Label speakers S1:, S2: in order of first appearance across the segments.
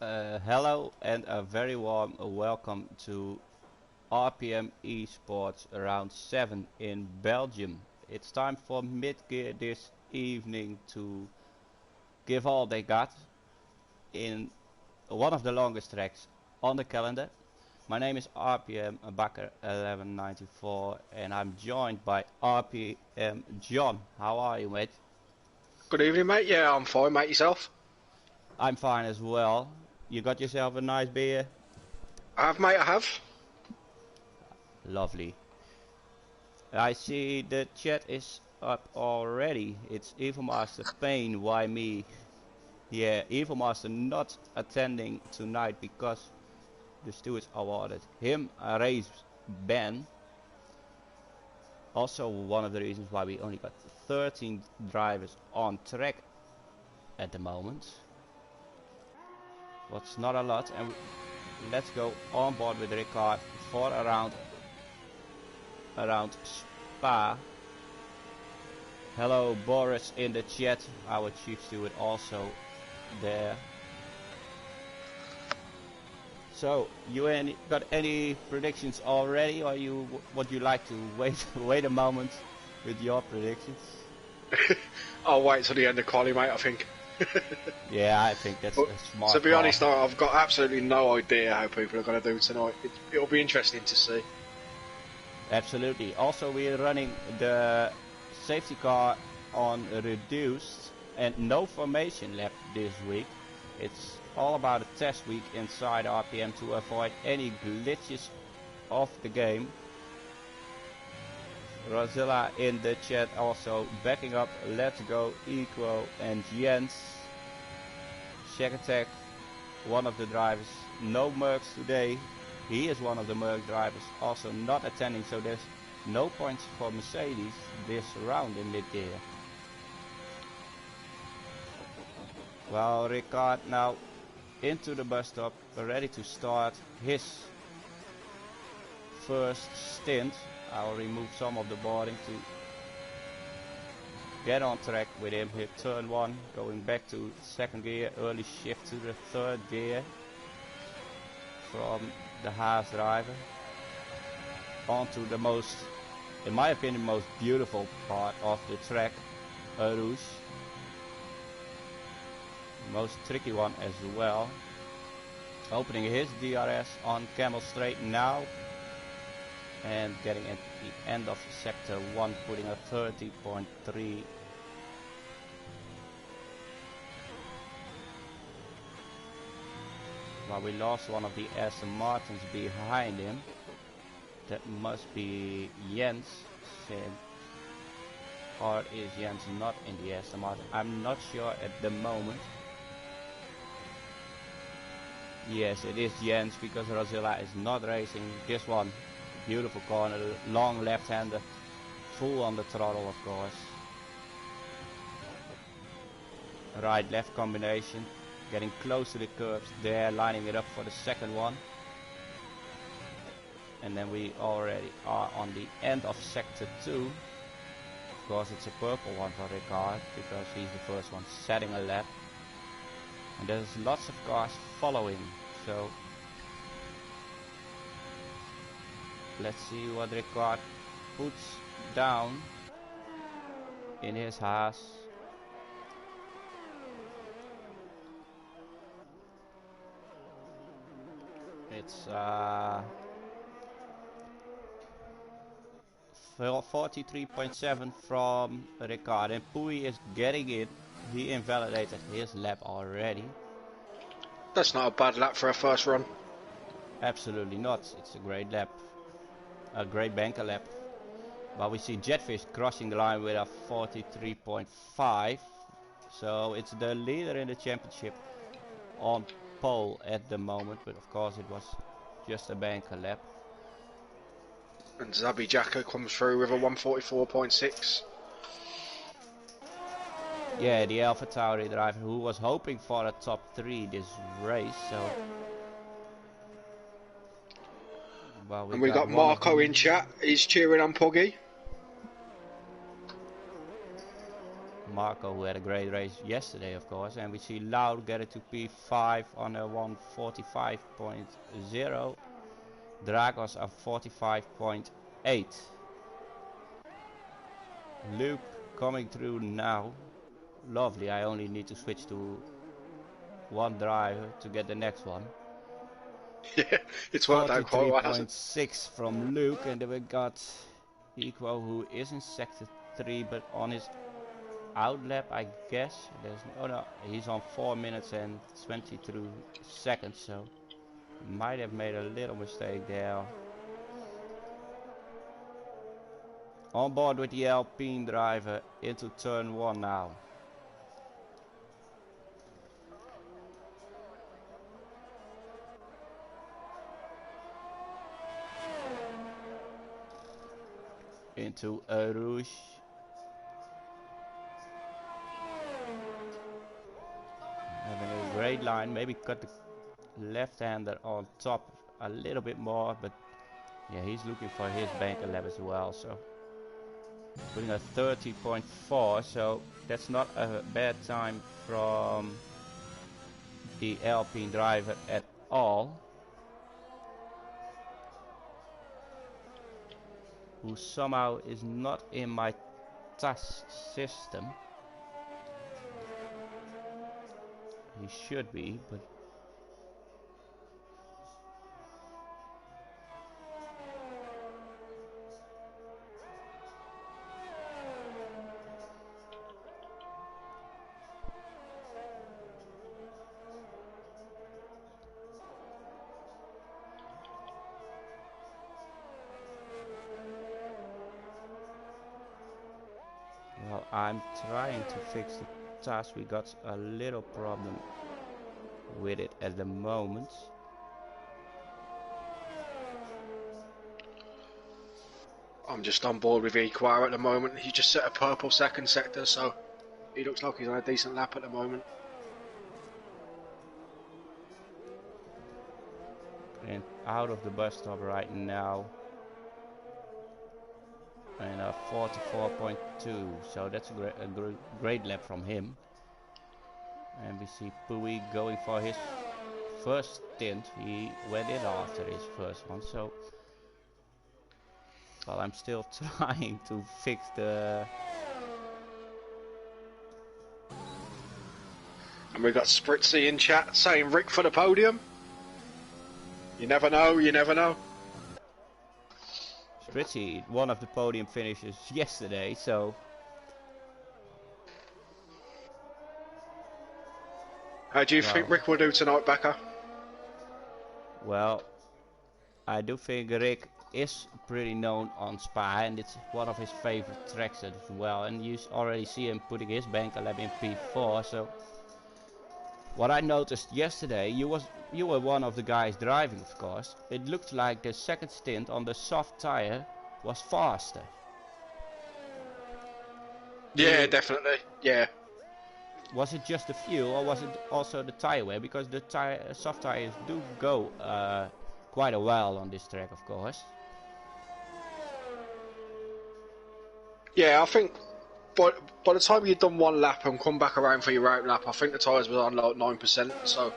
S1: Hello and a very warm welcome to RPM Esports Round 7 in Belgium. It's time for mid-gear this evening to give all they got in one of the longest tracks on the calendar. My name is RPM Bakker 1194 and I'm joined by RPM John. How are you, mate?
S2: Good evening, mate. Yeah, I'm fine, mate. Yourself?
S1: I'm fine as well. You got yourself a nice beer?
S2: I have, mate. I have.
S1: Lovely. I see the chat is up already. It's Evil Master Pain. Why me? Yeah, Evil Master not attending tonight because the stewards awarded him a race ban. Also one of the reasons why we only got 13 drivers on track at the moment. What's not a lot, and let's go on board with Ricard for around Spa. Hello Boris in the chat, our chief steward also there. So you got any predictions already, or would you like to wait a moment with your predictions?
S2: I'll wait till the end of quali, mate. I think.
S1: Yeah, I think that's a smart
S2: To be
S1: call.
S2: honest, I've got absolutely no idea how people are going to do tonight. It'll be interesting to see.
S1: Absolutely. Also, we're running the safety car on reduced and no formation lap this week. It's all about a test week inside RPM to avoid any glitches of the game. Rosilla in the chat also backing up Let's Go, Equo and Jens. Check Attack, one of the drivers. No Mercs today. He is one of the Merc drivers also not attending, so there's no points for Mercedes this round in mid-gear. Well, Ricard now into the bus stop, ready to start his first stint. I'll remove some of the boarding to get on track with him. Hit turn 1, going back to second gear, early shift to the third gear from the Haas driver onto the most, in my opinion, most beautiful part of the track, Rouge. Most tricky one as well. Opening his DRS on Camel Straight now and getting at the end of sector 1, putting a 30.3. Well, we lost one of the Aston Martins behind him. That must be Jens. Or is Jens not in the Aston Martin? I'm not sure at the moment. Yes, it is Jens because Rosilla is not racing this one. Beautiful corner, long left-hander, full on the throttle of course. Right-left combination, getting close to the curves there, lining it up for the second one. And then we already are on the end of sector 2. Of course it's a purple one for Ricard because he's the first one setting a lap. And there's lots of cars following, so let's see what Ricard puts down in his Haas. It's 43.7 from Ricard, and Pui is getting it. He invalidated his lap already.
S2: That's not a bad lap for a first run.
S1: Absolutely not. It's a great lap. A great banker lap. But we see Jetfish crossing the line with a 43.5. So it's the leader in the championship on pole at the moment. But of course it was just a banker lap.
S2: And Zabi Jacko comes through with a 144.6.
S1: Yeah, the Alpha Tauri driver who was hoping for a top 3 this race. So, well,
S2: And we got Marco in chat. He's cheering on Poggy.
S1: Marco, who had a great race yesterday, of course. And we see Loud get it to P5 on a 1:45.0. Dragos a 45.8. Luke coming through now. Lovely, I only need to switch to one driver to get the next one.
S2: Yeah, it's worked out quite well, hasn't it?
S1: 43.6 from Luke, and then we got Equo, who is in sector 3 but on his outlap, I guess. No, he's on 4 minutes and 22 seconds, so might have made a little mistake there. On board with the Alpine driver into turn 1 now. Into a Rouge. Having a great line, maybe cut the left-hander on top a little bit more, but yeah, he's looking for his banker lap as well, so putting a 30.4, so that's not a bad time from the Alpine driver at all, who somehow is not in my task system. He should be, but well, I'm trying to fix the task. We got a little problem with it at the moment.
S2: I'm just on board with Equar at the moment. He just set a purple second sector, so he looks like he's on a decent lap at the moment.
S1: And out of the bus stop right now. And a 44.2, so that's a great lap from him. And we see Pui going for his first stint. He went in after his first one, so well, I'm still trying to fix the.
S2: And we've got Spritzy in chat saying Rick for the podium. You never know, you never know.
S1: Spritzy, one of the podium finishes yesterday, so.
S2: How do you think Rick will do tonight, Becca?
S1: Well, I do think Rick is pretty known on Spa, and it's one of his favorite tracks as well. And you already see him putting his banker lap in P4. So, what I noticed yesterday, you were one of the guys driving, of course. It looked like the second stint on the soft tire was faster.
S2: Yeah, definitely. Yeah.
S1: Was it just the fuel, or was it also the tire wear? Because the soft tires do go quite a while on this track, of course.
S2: Yeah, I think by the time you've done one lap and come back around for your out lap, I think the tyres were on like 9%. So,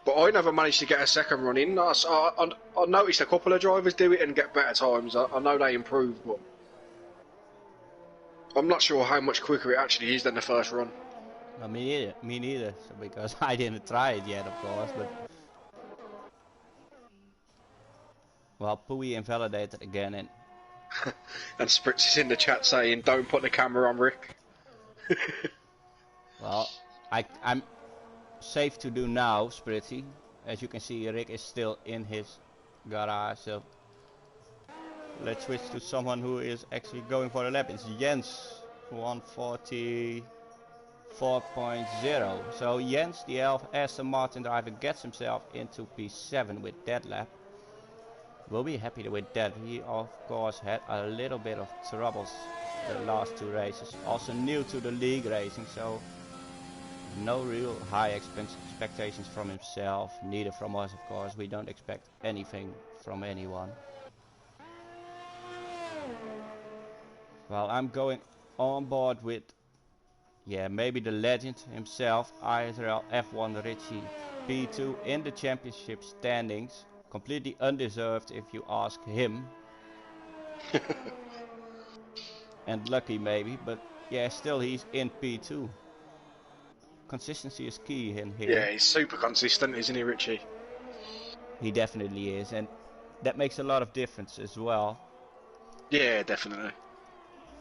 S2: but I never managed to get a second run in. I noticed a couple of drivers do it and get better times. I know they improve, but I'm not sure how much quicker it actually is than the first run.
S1: No, me neither, so because I didn't try it yet, of course, but. Well, Pui invalidated again, and
S2: and Spritz is in the chat saying, "Don't put the camera on Rick."
S1: Well, I'm safe to do now, Spritzy. As you can see, Rick is still in his garage, so let's switch to someone who is actually going for a lap. It's Jens, 144.0. So Jens, the Aston Martin driver, gets himself into P7 with that lap. We'll be happy with that. He of course had a little bit of troubles the last two races. Also new to the league racing, so no real high expectations from himself, neither from us, of course. We don't expect anything from anyone. Well, I'm going on board with, yeah, maybe the legend himself, Israel F1 Richie P2 in the championship standings. Completely undeserved if you ask him. And lucky maybe, but yeah, still he's in P2. Consistency is key in here.
S2: Yeah, he's super consistent, isn't he, Richie?
S1: He definitely is, and that makes a lot of difference as well.
S2: Yeah, definitely.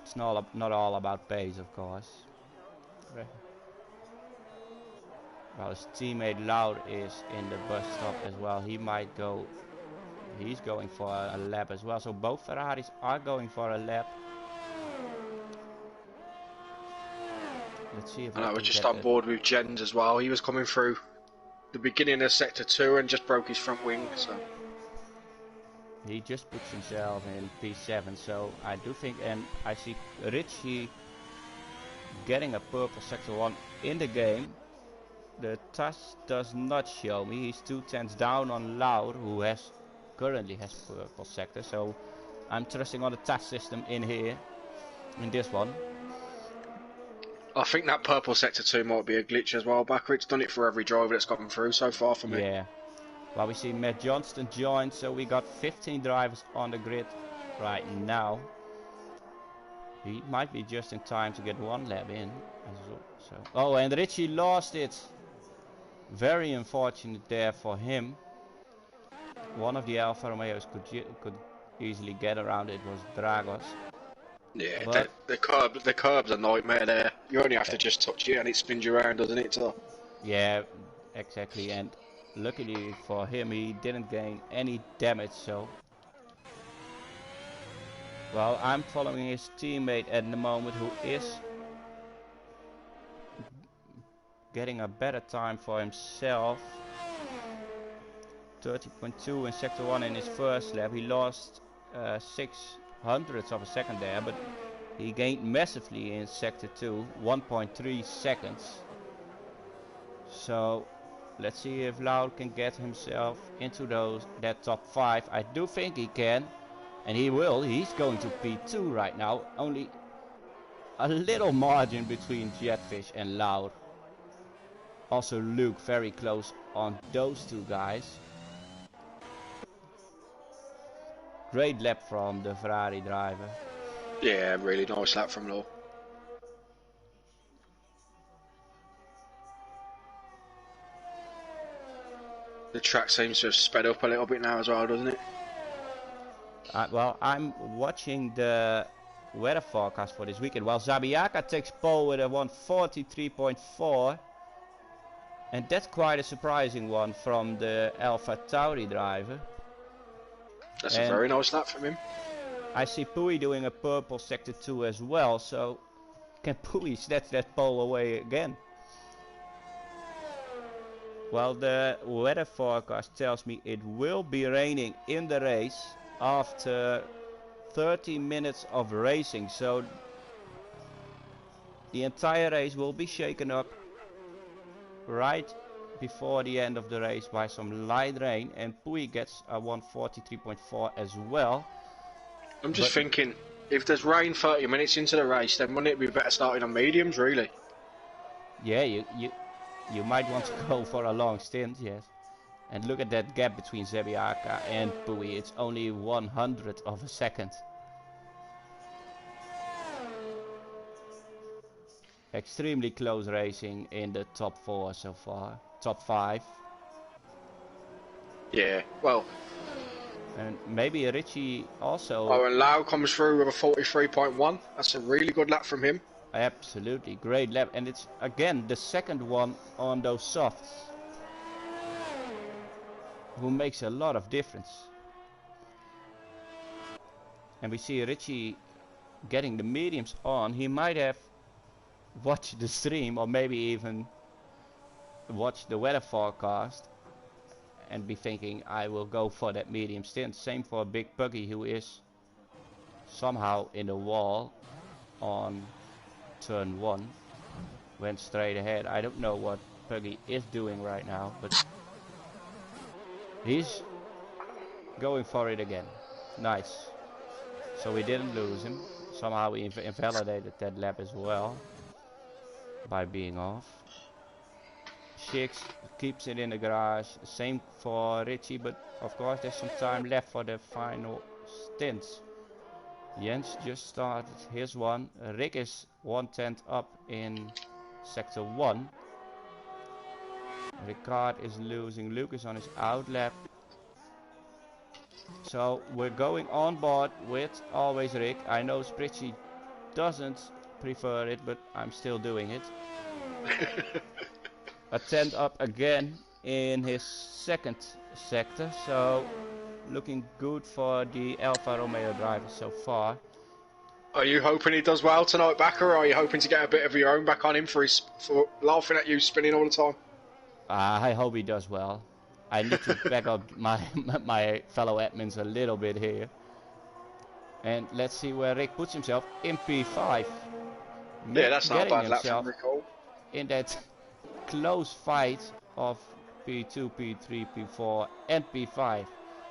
S1: It's not all about pace, of course. Well, his teammate Laur is in the bus stop as well. He might go. He's going for a lap as well. So both Ferraris are going for a lap. Let's see if
S2: And
S1: I
S2: I was
S1: can
S2: just
S1: get
S2: on
S1: it.
S2: board with Jens as well. He was coming through the beginning of sector 2 and just broke his front wing. So
S1: He just puts himself in P7. So I do think, and I see Richie getting a purple sector 1 in the game. The TAS does not show me. He's 2 tenths down on Laur, who currently has purple sector. So I'm trusting on the TAS system in here, in this one.
S2: I think that purple sector 2 might be a glitch as well. It's done it for every driver that's gotten through so far for me.
S1: Yeah. Well, we see Matt Johnston joined, so we got 15 drivers on the grid right now. He might be just in time to get one lap in. So. Oh, and Richie lost it. Very unfortunate there for him. One of the Alfa Romeos could easily get around. It was Dragos.
S2: Yeah,
S1: But
S2: the curb's a nightmare there. You only have to just touch it and it spins you around, doesn't it? So.
S1: yeah, exactly. And luckily for him, he didn't gain any damage. So, well, I'm following his teammate at the moment, who is getting a better time for himself. 30.2 in sector 1 in his first lap. He lost 600ths of a second there, but he gained massively in sector 2, 1.3 seconds. So let's see if Laur can get himself into that top 5. I do think he can, and he will. He's going to P2 right now. Only a little margin between Jetfish and Laur. Also Luke very close on those two guys. Great lap from the Ferrari driver.
S2: Yeah, really nice lap from Law. The track seems to have sped up a little bit now as well, doesn't it?
S1: Well, I'm watching the weather forecast for this weekend. Well, Zabiaka takes pole with a 143.4. And that's quite a surprising one from the Alpha Tauri driver.
S2: That's
S1: And
S2: a very nice lap from him.
S1: I see Pui doing a purple sector 2 as well, so can Pui snatch that pole away again? Well, the weather forecast tells me it will be raining in the race after 30 minutes of racing, so the entire race will be shaken up right before the end of the race by some light rain, and Pui gets a 143.4 as well.
S2: I'm just thinking, if there's rain 30 minutes into the race, then wouldn't it be better starting on mediums, really?
S1: Yeah, you might want to go for a long stint, yes. And look at that gap between Zebiaka and Pui. It's only 100th of a second. Extremely close racing in the top 4 so far. Top 5.
S2: Yeah, well.
S1: And maybe Richie also.
S2: Oh, and Lau comes through with a 43.1. That's a really good lap from him.
S1: Absolutely, great lap. And it's again the second one on those softs, who makes a lot of difference. And we see Richie getting the mediums on. He might have watched the stream, or maybe even watched the weather forecast and be thinking, I will go for that medium stint. Same for Big Puggy, who is somehow in the wall on turn 1. Went straight ahead. I don't know what Puggy is doing right now, but he's going for it again. Nice. So we didn't lose him. somehow he invalidated that lap as well by being off. Shix keeps it in the garage. Same for Richie, but of course there's some time left for the final stints. Jens just started his one. Rick is 1/10 up in sector 1. Ricard is losing. Luke is on his out lap. So we're going on board with always Rick. I know Spritzy doesn't prefer it, but I'm still doing it. A 10th up again in his second sector, so looking good for the Alfa Romeo driver so far.
S2: Are you hoping he does well tonight, Backer, or are you hoping to get a bit of your own back on him for laughing at you spinning all the time?
S1: I hope he does well. I need to back up my fellow admins a little bit here. And let's see where Rick puts himself in P5.
S2: Yeah, that's not a bad lap from Rick.
S1: In that close fight of P2, P3, P4 and P5.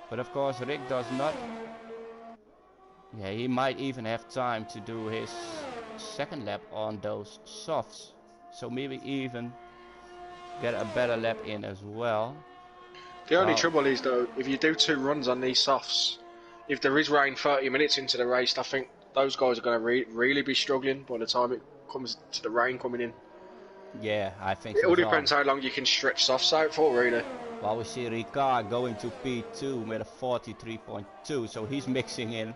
S1: But of course Rick does not. Yeah, he might even have time to do his second lap on those softs. So maybe even get a better lap in as well.
S2: The only trouble is though, if you do 2 runs on these softs, if there is rain 30 minutes into the race, I think those guys are going to really be struggling by the time it comes to the rain coming in.
S1: Yeah, I think
S2: it all depends how long you can stretch softs out for, really.
S1: Well, we see Ricard going to P2 with a 43.2, so he's mixing in.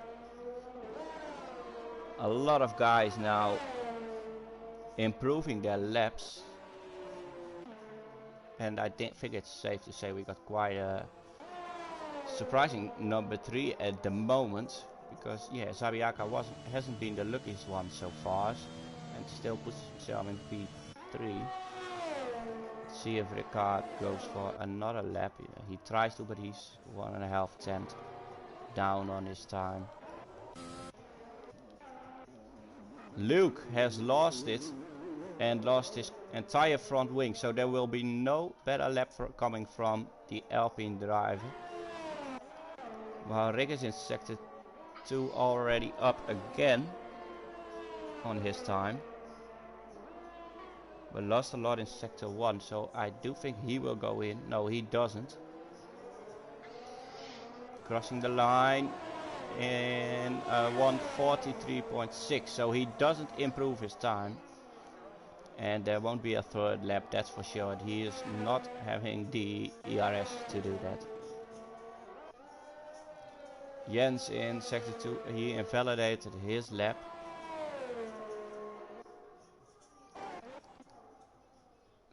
S1: A lot of guys now improving their laps. And I think it's safe to say we got quite a surprising number 3 at the moment. Because, yeah, Zabiaka hasn't been the luckiest one so far. And still puts himself in P3. Let's see if Ricard goes for another lap. Yeah, he tries to, but he's 1.5 tenths down on his time. Luke has lost it and lost his entire front wing, so there will be no better lap coming from the Alpine driver. While Rick is in sector 2 already up again on his time, but lost a lot in sector 1, so I do think he will go in. No, he doesn't. Crossing the line in 1:43.6, so he doesn't improve his time. And there won't be a third lap, that's for sure. He is not having the ERS to do that. Jens in sector 2, he invalidated his lap.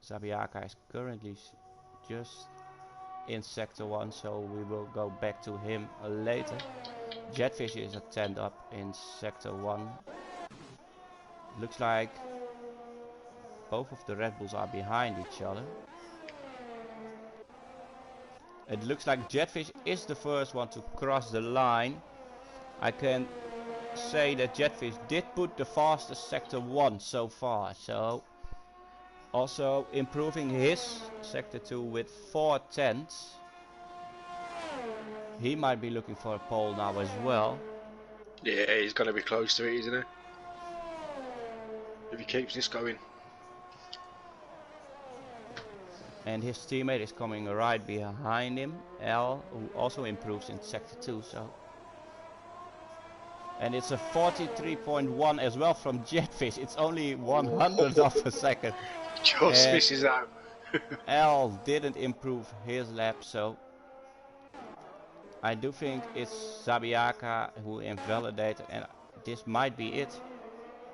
S1: Zabiaka is currently just in sector 1, so we will go back to him later. Jetfish is a 10th up in sector 1. Looks like both of the Red Bulls are behind each other. It looks like Jetfish is the first one to cross the line. I can say that Jetfish did put the fastest sector 1 so far, so also improving his sector 2 with 4 tenths. He might be looking for a pole now as well.
S2: Yeah, he's going to be close to it, isn't he? If he keeps this going.
S1: And his teammate is coming right behind him, L, who also improves in sector 2. So, and it's a 43.1 as well from Jetfish. It's only 100th of a second.
S2: Just misses out.
S1: L didn't improve his lap, so I do think it's Zabiaka who invalidated, and this might be it.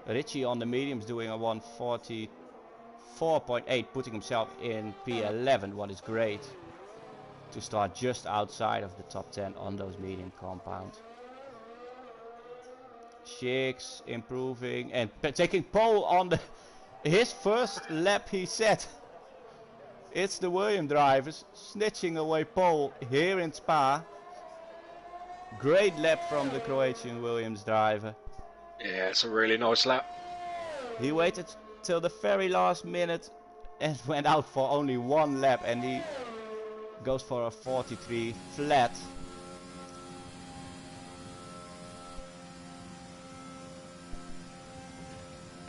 S1: Richie on the mediums doing a 1:44.8, putting himself in P11, what is great to start just outside of the top 10 on those medium compounds. Shix improving and taking pole on his first lap, he said. It's the William drivers snitching away pole here in Spa. Great lap from the Croatian Williams driver.
S2: Yeah, it's a really nice lap.
S1: He waited till the very last minute and went out for only 1 lap, and he goes for a 43 flat.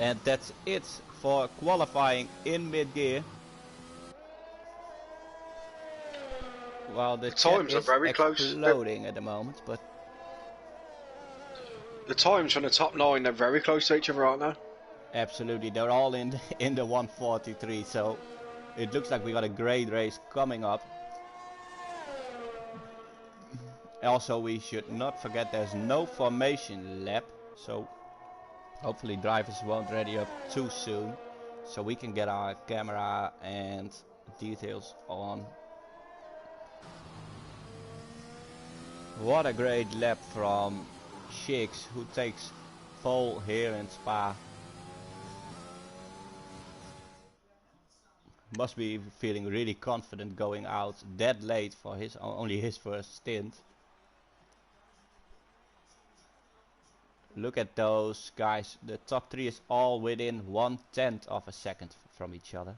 S1: And that's it for qualifying in mid-gear. Well, the chat
S2: times are
S1: is
S2: very close.
S1: exploding at the moment, but
S2: the times from the top 9 are very close to each other, aren't they?
S1: absolutely, they're all in the 143, so it looks like we got a great race coming up. Also, we should not forget there's no formation lap, so hopefully drivers won't ready up too soon, so we can get our camera and details on. What a great lap from Shiggs, who takes pole here in Spa. Must be feeling really confident going out that late for only his first stint. Look at those guys, the top 3 is all within 1/10 of a second from each other.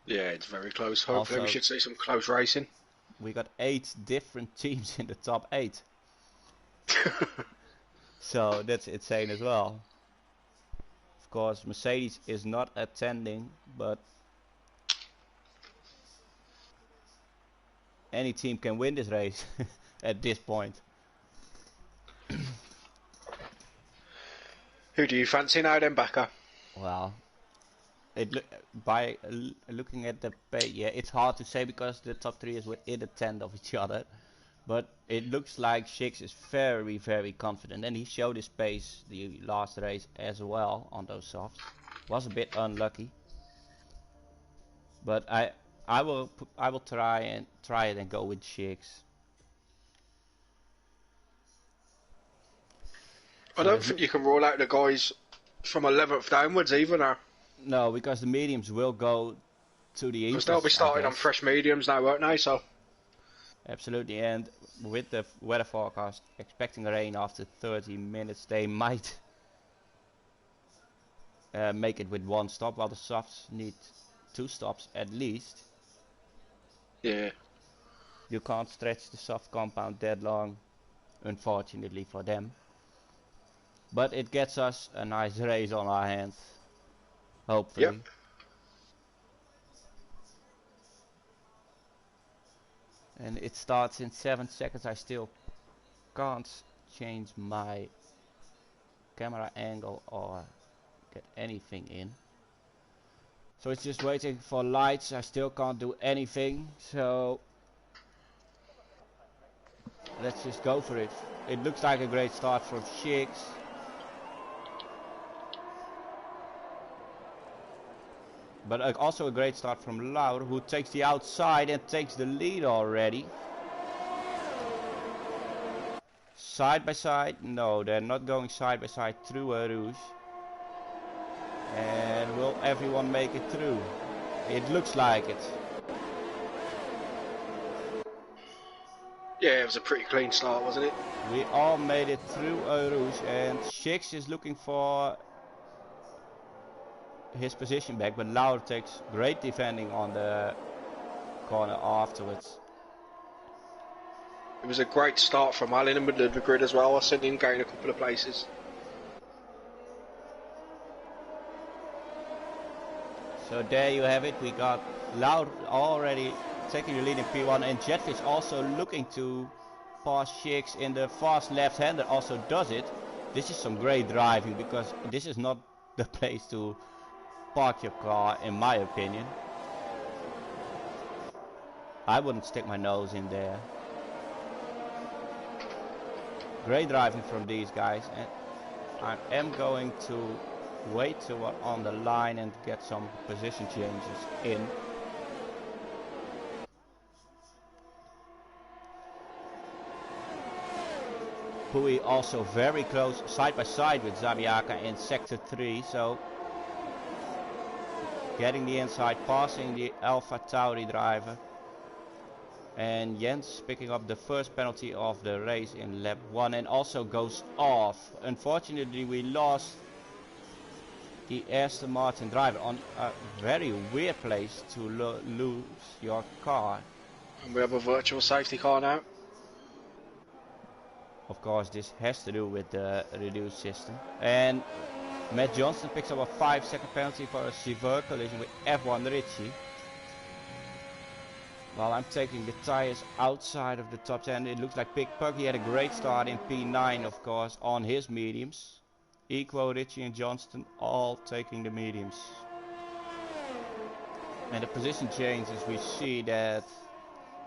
S2: Yeah, it's very close. Hopefully
S1: also,
S2: we should see some close racing.
S1: We got 8 different teams in the top 8. So that's insane as well. Of course, Mercedes is not attending, but any team can win this race at this point.
S2: Who do you fancy now then, Becker?
S1: Well, by looking at the pay, yeah, it's hard to say because the top 3 is within a 10 of each other. But it looks like Shiggs is very, very confident, and he showed his pace the last race as well on those softs. Was a bit unlucky, but I will try it and go with Shiggs.
S2: I don't think you can rule out the guys from 11th downwards either now.
S1: No, because the mediums will go to the east.
S2: Because they'll be starting on fresh mediums now, won't they? So.
S1: Absolutely, and with the weather forecast expecting rain after 30 minutes, they might make it with 1 stop, while the softs need 2 stops at least.
S2: Yeah.
S1: You can't stretch the soft compound that long, unfortunately for them. But it gets us a nice race on our hands, hopefully.
S2: Yep.
S1: And it starts in 7 seconds. I still can't change my camera angle or get anything in. So it's just waiting for lights. I still can't do anything. So let's just go for it. It looks like a great start from Shiggs. But also a great start from Laur, who takes the outside and takes the lead already. Side by side? No, they're not going side by side through Rouge. And will everyone make it through? It looks like it.
S2: Yeah, it was a pretty clean start, wasn't it?
S1: We all made it through Rouge, and Shiggs is looking for his position back, but Laur takes great defending on the corner afterwards.
S2: It was a great start from Al in the middle of the grid as well. I sent him gain a couple of places.
S1: So there you have it. We got Laur already taking the lead in P1, and Jetfish also looking to pass Shiggs in the fast left-hander also does it. This is some great driving, because this is not the place to park your car, in my opinion. I wouldn't stick my nose in there. Great driving from these guys, and I am going to wait till we're on the line and get some position changes in. Pui also very close side by side with Zabiaka in sector 3, so getting the inside, passing the Alpha Tauri driver. And Jens picking up the first penalty of the race in lap 1 and also goes off. Unfortunately, we lost the Aston Martin driver on a very weird place to lose your car.
S2: And we have a virtual safety car now.
S1: Of course, this has to do with the reduced system. And Matt Johnston picks up a 5-second penalty for a severe collision with F1 Ritchie. While I'm taking the tires outside of the top 10, it looks like Big Puggy had a great start in P9, of course, on his mediums. Equo, Ritchie and Johnston all taking the mediums. And the position changes, we see that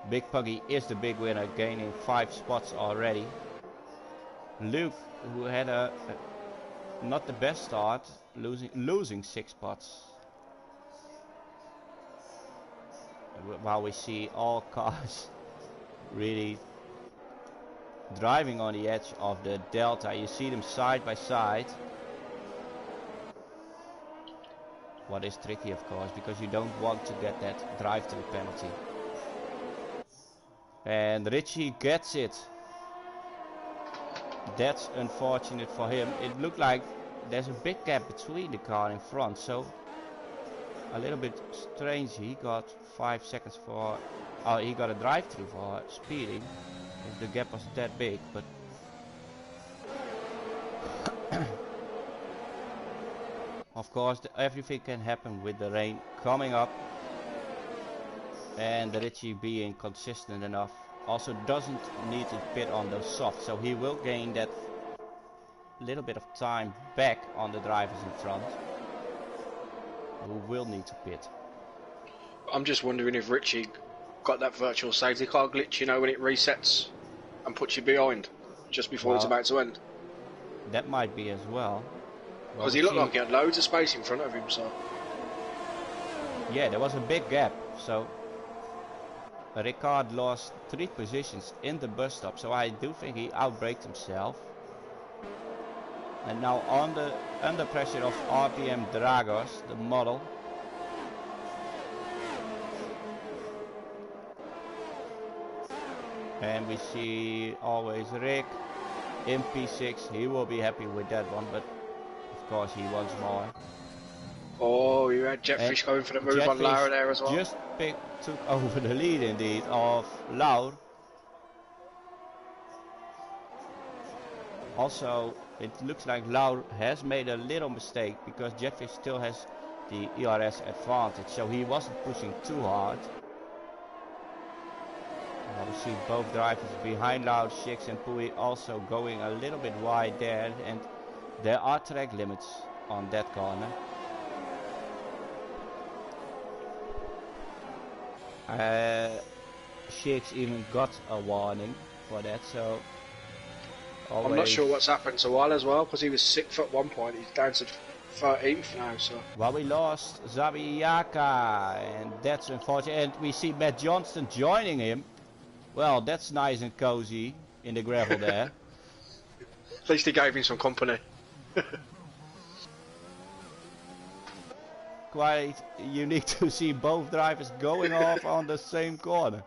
S1: Big Puggy is the big winner, gaining 5 spots already. Luke, who had not the best start, losing 6 spots. While we see all cars really driving on the edge of the delta, you see them side by side. What is tricky, of course, because you don't want to get that drive-through penalty. And Ritchie gets it. That's unfortunate for him. It looked like there's a big gap between the car in front, so a little bit strange. He got 5 seconds for, he got a drive-through for speeding, if the gap was that big, but of course everything can happen with the rain coming up, and Ritchie being consistent enough also doesn't need to pit on those softs, so he will gain that little bit of time back on the drivers in front who will need to pit.
S2: I'm just wondering if Ritchie got that virtual safety car glitch, you know, when it resets and puts you behind just before it's about to end.
S1: That might be as well.
S2: Because he looked like he had loads of space in front of him, so...
S1: Yeah, there was a big gap, so Ricard lost 3 positions in the bus stop, so I do think he outbraked himself. And now under pressure of RPM Dragos, the model. And we see always Rick in P6. He will be happy with that one, but of course he wants more.
S2: Oh, you had Jetfish going for the move on Laura there as well.
S1: Just took over the lead indeed of Laur. Also, it looks like Laur has made a little mistake because Jetfish still has the ERS advantage, so he wasn't pushing too hard. We see both drivers behind Laur, Shix and Pui also going a little bit wide there, and there are track limits on that corner. Shix even got a warning for that, so
S2: I'm not sure what's happened to Wal as well, because he was 6th at one point, he's down to 13th now, so...
S1: Well, we lost Zabiaka, and that's unfortunate, and we see Matt Johnston joining him. Well, that's nice and cozy in the gravel there.
S2: At least he gave him some company.
S1: Quite unique to see both drivers going off on the same corner.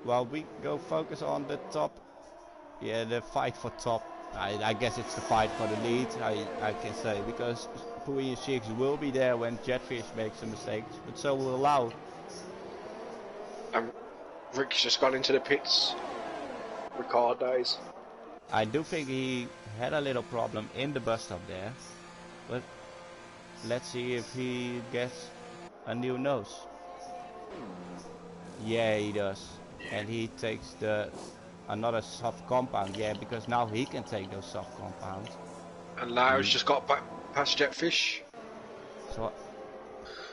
S1: Well, we go focus on the top. Yeah, the fight for top. I guess it's the fight for the lead, I can say, because Pui and Shix will be there when Jetfish makes a mistake, but so will Laur.
S2: And Rick's just gone into the pits. Ricard days.
S1: I do think he had a little problem in the bus stop there, but let's see if he gets a new nose. Yeah, he does. And he takes another soft compound, yeah, because now he can take those soft compounds.
S2: And Laur's just got back past Jetfish.
S1: So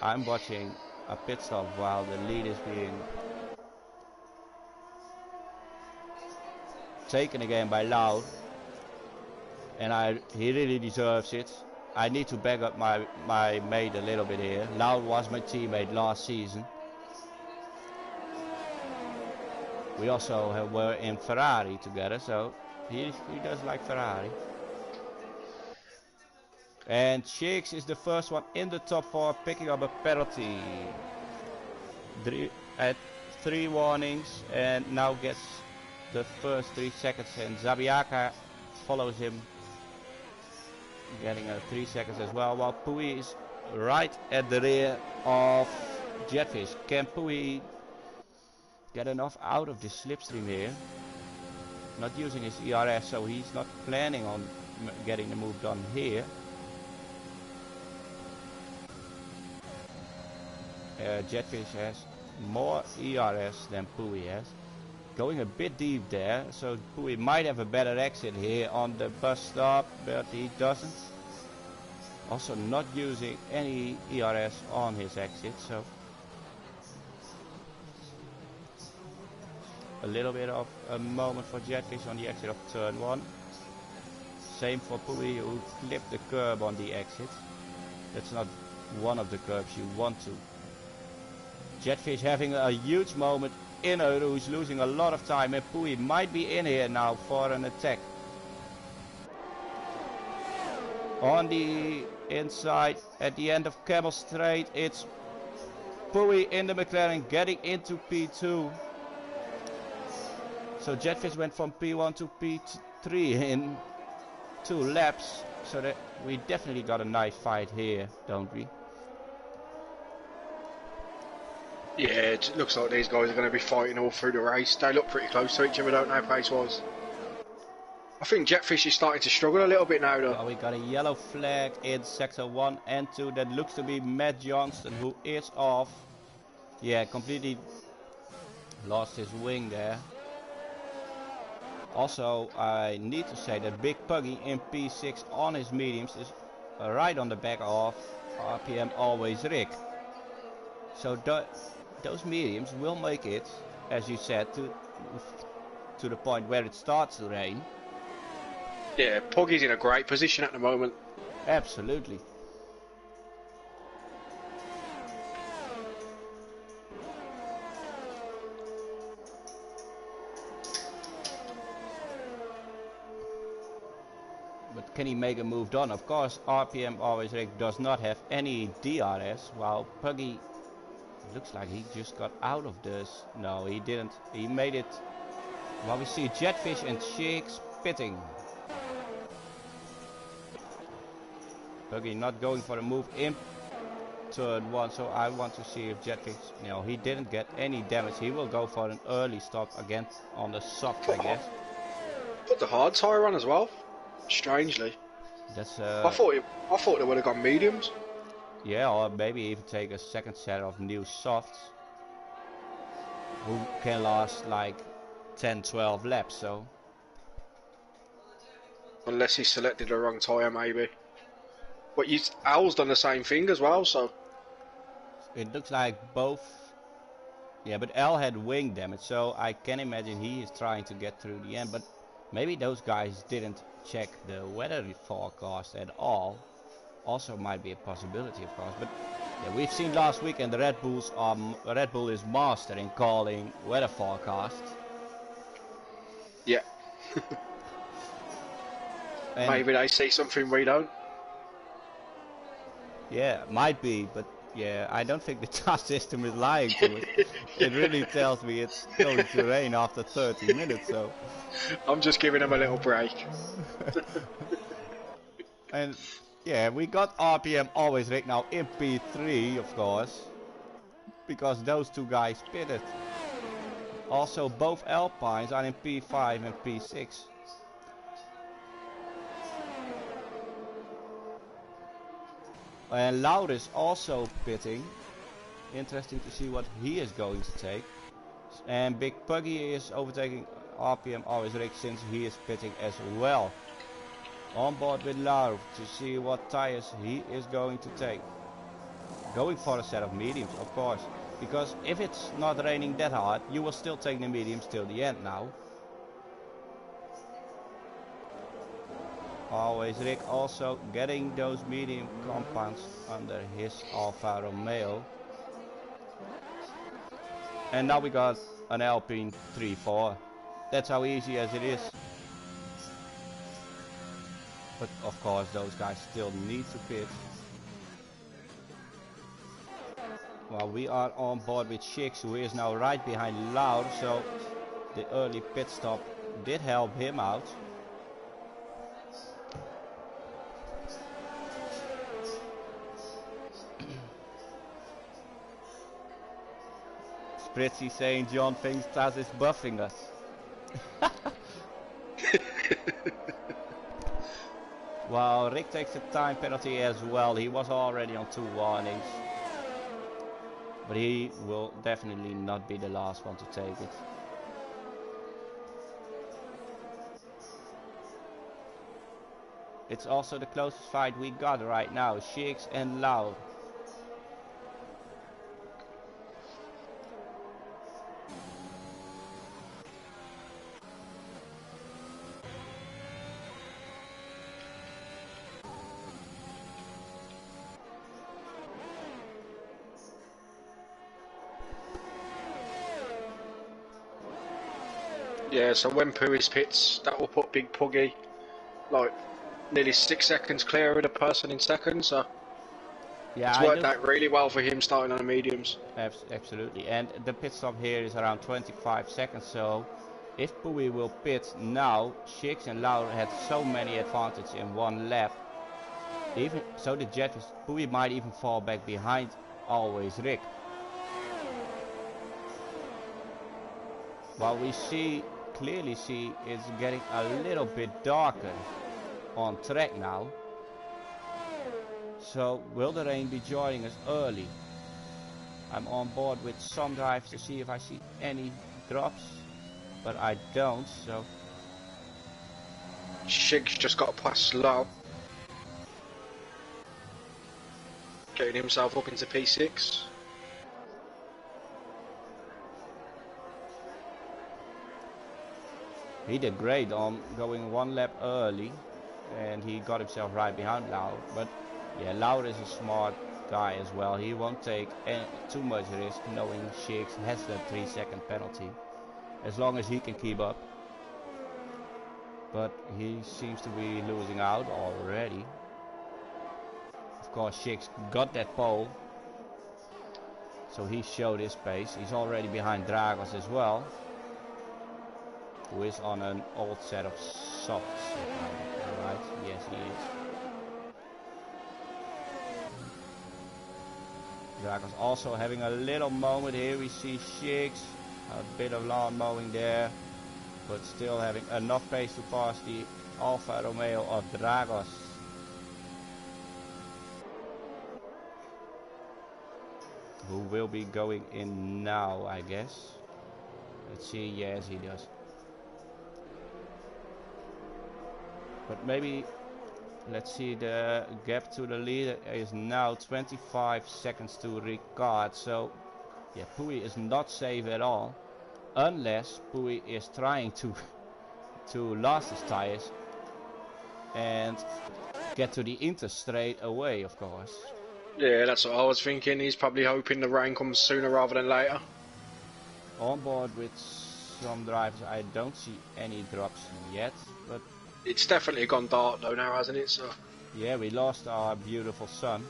S1: I'm watching a pit stop while the lead is being taken again by Laur, and he really deserves it. I need to back up my mate a little bit here. Laur was my teammate last season. We also were in Ferrari together, so he does like Ferrari. And Shix is the first one in the top 4, picking up a penalty. At 3 warnings, and now gets the first 3 seconds, and Zabiaka follows him, getting 3 seconds as well, while Pui is right at the rear of Jetfish. Can Pui get enough out of this slipstream here? not using his ERS, so he's not planning on getting the move done here. Jetfish has more ERS than Pui has. Going a bit deep there, so Pui might have a better exit here on the bus stop, but he doesn't. Also not using any ERS on his exit, so a little bit of a moment for Jetfish on the exit of turn 1. Same for Pui, who clipped the curb on the exit. That's not one of the curbs you want to. Jetfish having a huge moment in who's losing a lot of time, and Pui might be in here now for an attack. On the inside, at the end of Camel Straight, it's Pui in the McLaren getting into P2. So Jetfish went from P1 to P3 in 2 laps, so that we definitely got a nice fight here, don't we?
S2: Yeah, it looks like these guys are going to be fighting all through the race. They look pretty close to each other, don't they, pace-wise? I think Jetfish is starting to struggle a little bit now, though.
S1: Well, we got a yellow flag in sector 1 and 2. That looks to be Matt Johnston, who is off. Yeah, completely lost his wing there. Also, I need to say that Big Puggy in P6 on his mediums is right on the back of RPM Always Rick. So those mediums will make it, as you said, to the point where it starts to rain.
S2: Yeah, Puggy's in a great position at the moment.
S1: Absolutely. But can he make a move done? Of course, RPM Always Rick does not have any DRS, while Puggy looks like he just got out of this. No, he didn't. He made it. Well, we see Jetfish and Shakes pitting. Puggy not going for a move in turn 1, so I want to see if Jetfish, he didn't get any damage. He will go for an early stop again on the soft, I guess.
S2: Put the hard tyre on as well, strangely.
S1: That's
S2: I thought they would have gone mediums.
S1: Yeah, or maybe even take a second set of new softs who can last like 10-12 laps, so.
S2: Unless he selected the wrong tyre, maybe. But Al's done the same thing as well, so.
S1: It looks like both. Yeah, but Al had wing damage, so I can imagine he is trying to get through the end, but maybe those guys didn't check the weather forecast at all. Also might be a possibility, of course, but yeah, we've seen last week, and the Red Bull is master in calling weather forecasts.
S2: Yeah. Maybe they see something we don't.
S1: Yeah, might be, but yeah, I don't think the TAS system is lying to us. It really tells me it's going to rain after 30 minutes, so.
S2: I'm just giving them a little break.
S1: And yeah, we got RPM Always Rick now in P3, of course, because those two guys pitted. Also, both Alpines are in P5 and P6. And Loud is also pitting. Interesting to see what he is going to take. And Big Puggy is overtaking RPM Always Rick since he is pitting as well. On board with Loud to see what tires he is going to take. Going for a set of mediums, of course. Because if it's not raining that hard, you will still take the mediums till the end now. Always Rick also getting those medium compounds under his Alfa Romeo. And now we got an Alpine 3-4. That's how easy as it is. But of course those guys still need to pit. Well, we are on board with Shix, who is now right behind Loud, so the early pit stop did help him out. Spritzy saying John thinks TAS is buffing us. Well, Rick takes a time penalty as well. He was already on 2 warnings. But he will definitely not be the last one to take it. It's also the closest fight we got right now. Sheiks and Lau.
S2: Yeah, so when Puris pits, that will put Big Puggy like nearly 6 seconds clear of the person in second, so
S1: yeah,
S2: it's worked out really well for him starting on the mediums.
S1: Absolutely, and the pit stop here is around 25 seconds, so if Pui will pit now, Shix and Laura had so many advantages in one lap. Even so, the judges, Pui might even fall back behind always Rick. What we clearly see it's getting a little bit darker on track now. So will the rain be joining us early? I'm on board with some drives to see if I see any drops, but I don't, so...
S2: Shig's just got past Low, getting himself up into P6.
S1: He did great on going 1 lap early, and he got himself right behind Lau. But yeah, Lau is a smart guy as well. He won't take too much risk knowing Shiggs has that 3-second penalty, as long as he can keep up. But he seems to be losing out already. Of course, Shiggs got that pole, so he showed his pace. He's already behind Dragos as well, who is on an old set of softs, right? Yes, he is. Dragos also having a little moment here. We see Shiggs, a bit of lawn mowing there, but still having enough pace to pass the Alfa Romeo of Dragos. Who will be going in now, I guess. Let's see, yes he does. But maybe, let's see, the gap to the leader is now 25 seconds to Ricard. So, yeah, Pui is not safe at all. Unless Pui is trying to last his tires and get to the Inter straight away, of course.
S2: Yeah, that's what I was thinking. He's probably hoping the rain comes sooner rather than later.
S1: On board with some drivers, I don't see any drops yet, but
S2: it's definitely gone dark though now, hasn't it? So
S1: yeah, we lost our beautiful sun.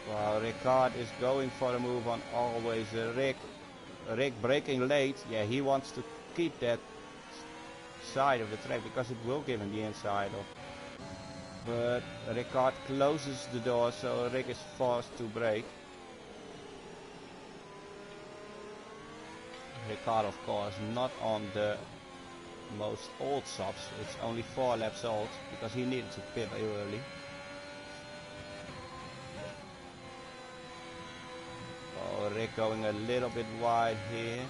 S1: Well, Ricard is going for a move on always Rick. Rick braking late. Yeah, he wants to keep that side of the track because it will give him the inside of. But Ricard closes the door, so Rick is forced to brake. Ricard, of course, not on the most old softs. It's only 4 laps old because he needed to pit early. Oh, Rick going a little bit wide here.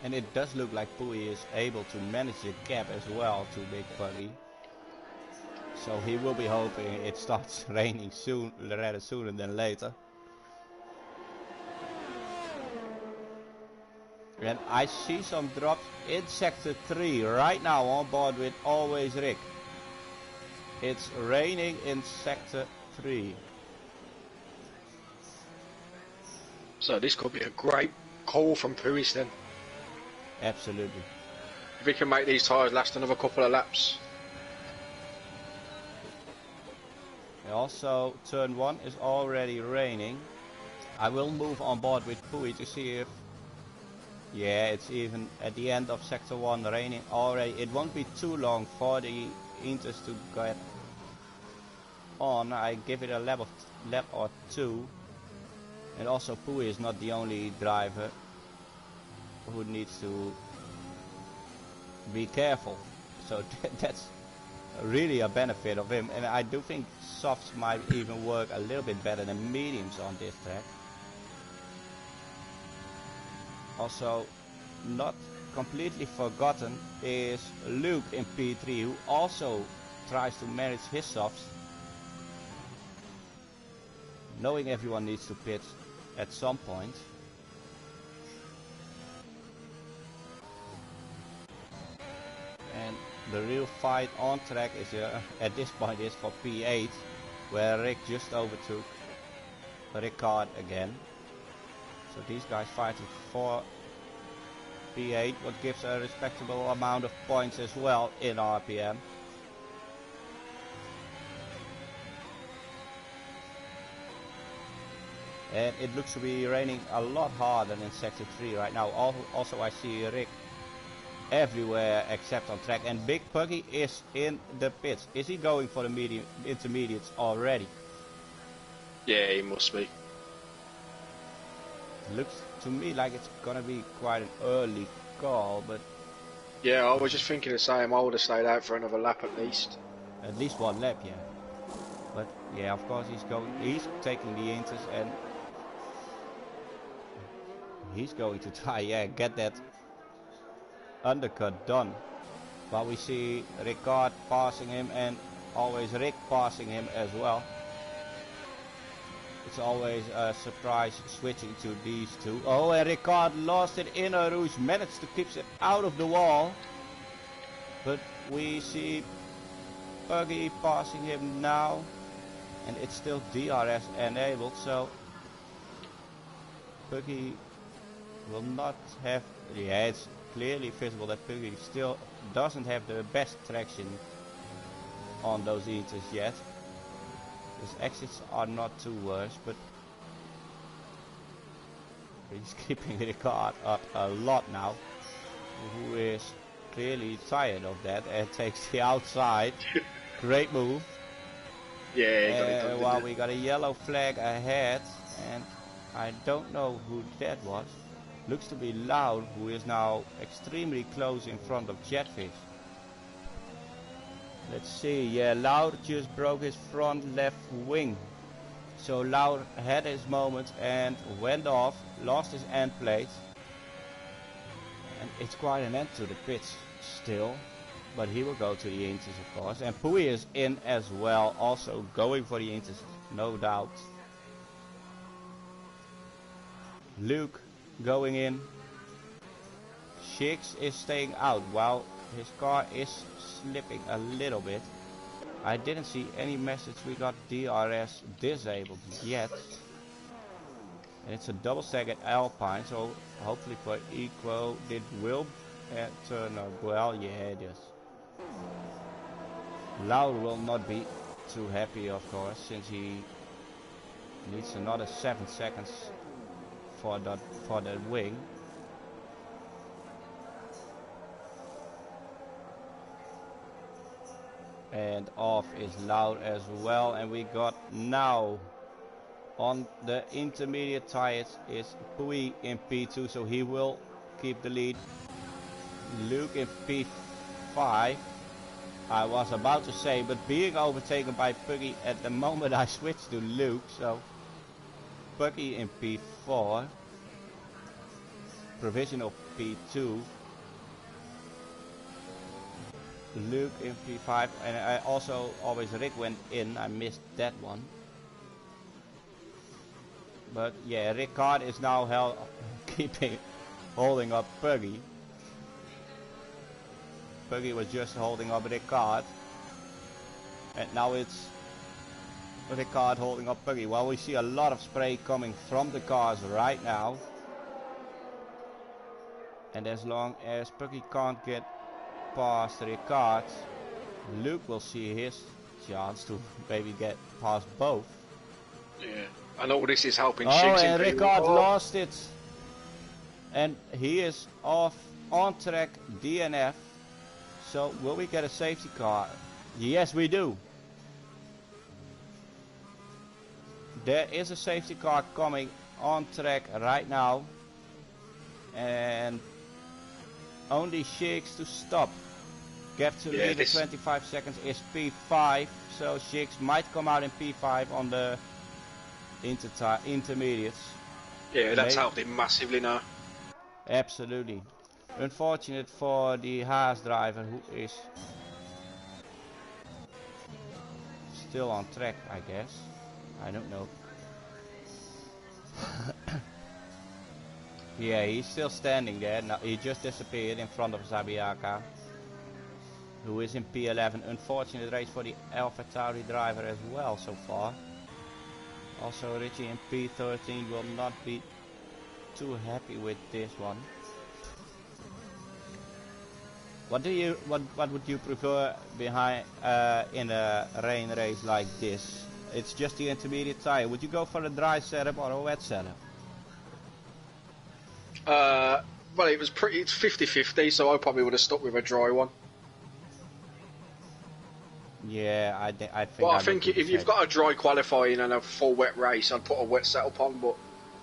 S1: And it does look like Pui is able to manage the gap as well to Big Puggy. So he will be hoping it starts raining soon, rather sooner than later. And I see some drops in sector 3 right now on board with always Rick. It's raining in sector 3.
S2: So this could be a great call from Puris then.
S1: Absolutely.
S2: If he can make these tyres last another couple of laps.
S1: Also, turn 1 is already raining. I will move on board with Pui to see if Yeah, it's even at the end of sector 1 raining already. It won't be too long for the Inters to get on. I give it a lap or two. And also Pui is not the only driver who needs to be careful. So that's really a benefit of him. And I do think softs might even work a little bit better than mediums on this track. Also, not completely forgotten is Luke in P3, who also tries to manage his softs, knowing everyone needs to pit at some point. And the real fight on track is at this point is for P8, where Rick just overtook Ricard again. So these guys fighting for P8, what gives a respectable amount of points as well in RPM. And it looks to be raining a lot harder than sector 3 right now. Also I see Rick everywhere except on track, and Big Puggy is in the pits. Is he going for the intermediates already?
S2: Yeah, he must be.
S1: Looks to me like it's gonna be quite an early call, but
S2: yeah, I was just thinking the same. I would have stayed out for another lap at least.
S1: At least one lap, yeah. But yeah, of course he's taking the Inters, and he's going to try, get that undercut done. But we see Ricard passing him, and always Rick passing him as well. It's always a surprise switching to these two. Oh, and Ricard lost it in a rouge, managed to keep it out of the wall. But we see Puggy passing him now, and it's still DRS enabled, so Puggy will not have, yeah, it's clearly visible that Puggy still doesn't have the best traction on those Inters yet. His exits are not too worse, but he's keeping Ricard up a lot now, who is clearly tired of that and takes the outside. Great move.
S2: Yeah,
S1: while we got a yellow flag ahead, and I don't know who that was. Looks to be Loud, who is now extremely close in front of Jetfish. Let's see, yeah, Loud just broke his front left wing. So Loud had his moment and went off, lost his end plate. And it's quite an end to the pits still. But he will go to the Inters, of course. And Pui is in as well, also going for the Inters, no doubt. Luke going in. Shix is staying out while his car is slipping a little bit. I didn't see any message we got DRS disabled yet. And it's a double stack at Alpine, so hopefully for Equo it will turn out well. Yeah, it is. Loud will not be too happy, of course, since he needs another 7 seconds for that wing. And off is Loud as well, and we got now on the intermediate tires is Pui in P2, so he will keep the lead. Luke in P5, I was about to say, but being overtaken by Puggy at the moment I switched to Luke, so Puggy in P4, provisional P2, Luke in P5, and I also always Rick went in, I missed that one. But yeah, Ricard is now holding up Puggy. Puggy was just holding up Ricard, and now it's Ricard holding up Puggy. Well, we see a lot of spray coming from the cars right now, and as long as Puggy can't get past Ricard, Luke will see his chance to maybe get past both.
S2: Yeah, and all this is helping.
S1: Oh, and Ricard lost it. And he is off on track DNF. So will we get a safety car? Yes, we do. There is a safety car coming on track right now. And only Shakes to stop. Gap to leader 25 seconds is P5. So Shakes might come out in P5 on the intermediates.
S2: Yeah, that's helped him massively now.
S1: Absolutely. Unfortunate for the Haas driver who is still on track, I guess. I don't know. Yeah, he's still standing there. Now, he just disappeared in front of Zabiaka, who is in P11. Unfortunate race for the AlphaTauri driver as well so far. Also Richie in P13 will not be too happy with this one. What would you prefer behind in a rain race like this? It's just the intermediate tire. Would you go for a dry setup or a wet setup?
S2: Well, it's 50-50, so I probably would have stuck with a dry one.
S1: Yeah, I think.
S2: Well, I think if you've got a dry qualifying and a full wet race, I'd put a wet setup on. But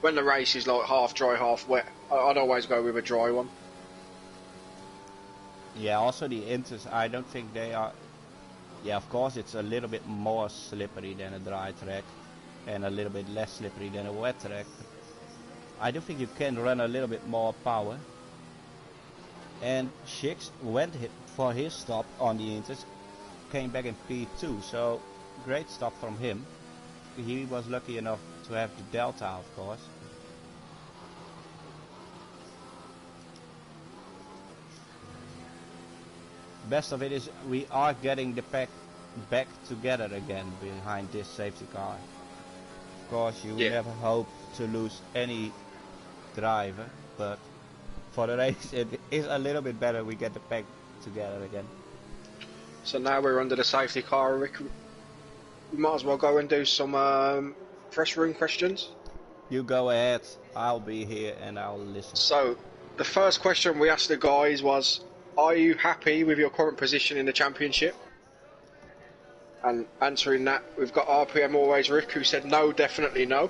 S2: when the race is like half dry, half wet, I'd always go with a dry one.
S1: Yeah, also the inters, I don't think they are. Yeah, of course it's a little bit more slippery than a dry track, and a little bit less slippery than a wet track. I do think you can run a little bit more power. And Shix went for his stop on the inters, came back in P2, so great stop from him. He was lucky enough to have the delta, of course. Best of it is we are getting the pack back together again behind this safety car. Of course you never hope to lose any driver, but for the race it is a little bit better we get the pack together again.
S2: So now we're under the safety car, Rick. We might as well go and do some press room questions.
S1: You go ahead, I'll be here and I'll listen.
S2: So the first question we asked the guys was, are you happy with your current position in the championship? And answering that, we've got RPM Always Rick, who said no, definitely no.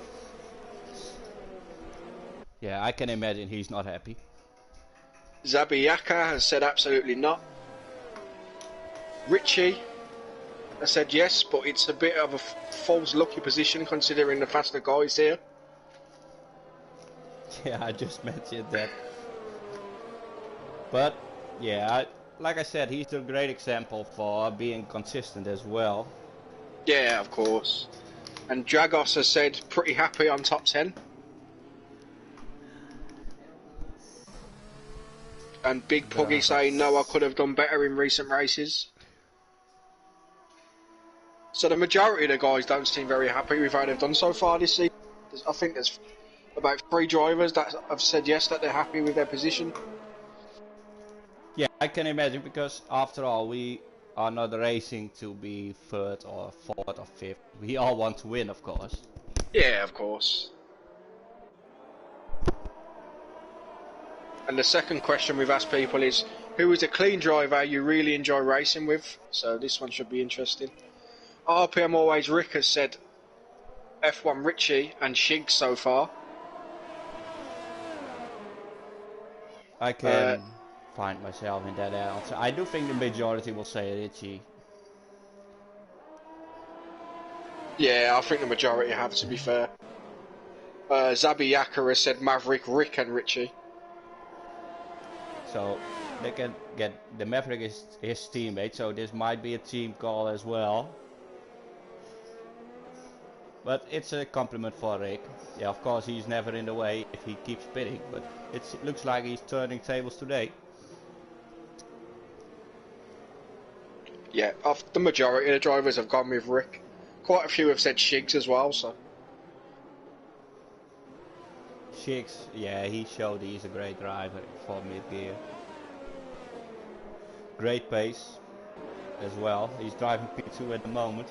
S1: Yeah, I can imagine he's not happy.
S2: Zabiaka has said absolutely not. Richie has said yes, but it's a bit of a false lucky position considering the faster guys here.
S1: Yeah, I just mentioned that. But yeah, like I said, he's a great example for being consistent as well.
S2: Yeah, of course. And Dragos has said pretty happy on top 10. And Big Puggy saying no, I could have done better in recent races. So the majority of the guys don't seem very happy with how they've done so far this season. I think there's about 3 drivers that have said yes, that they're happy with their position.
S1: Yeah, I can imagine, because after all we are not racing to be 3rd or 4th or 5th. We all want to win, of course.
S2: Yeah, of course. And the second question we've asked people is, who is a clean driver you really enjoy racing with? So this one should be interesting. RPM Always Rick has said F1 Richie and Shig so far.
S1: I can find myself in that answer. I do think the majority will say Richie.
S2: Yeah, I think the majority have, to be fair. Zabi Yakara said Maverick, Rick and Richie.
S1: So they can get the Maverick is his teammate, so this might be a team call as well. But it's a compliment for Rick. Yeah, of course he's never in the way if he keeps pitting, but it looks like he's turning tables today.
S2: Yeah, the majority of the drivers have gone with Rick. Quite a few have said Shigs as well, so.
S1: Shigs, yeah, he showed he's a great driver for mid-gear. Great pace as well. He's driving P2 at the moment.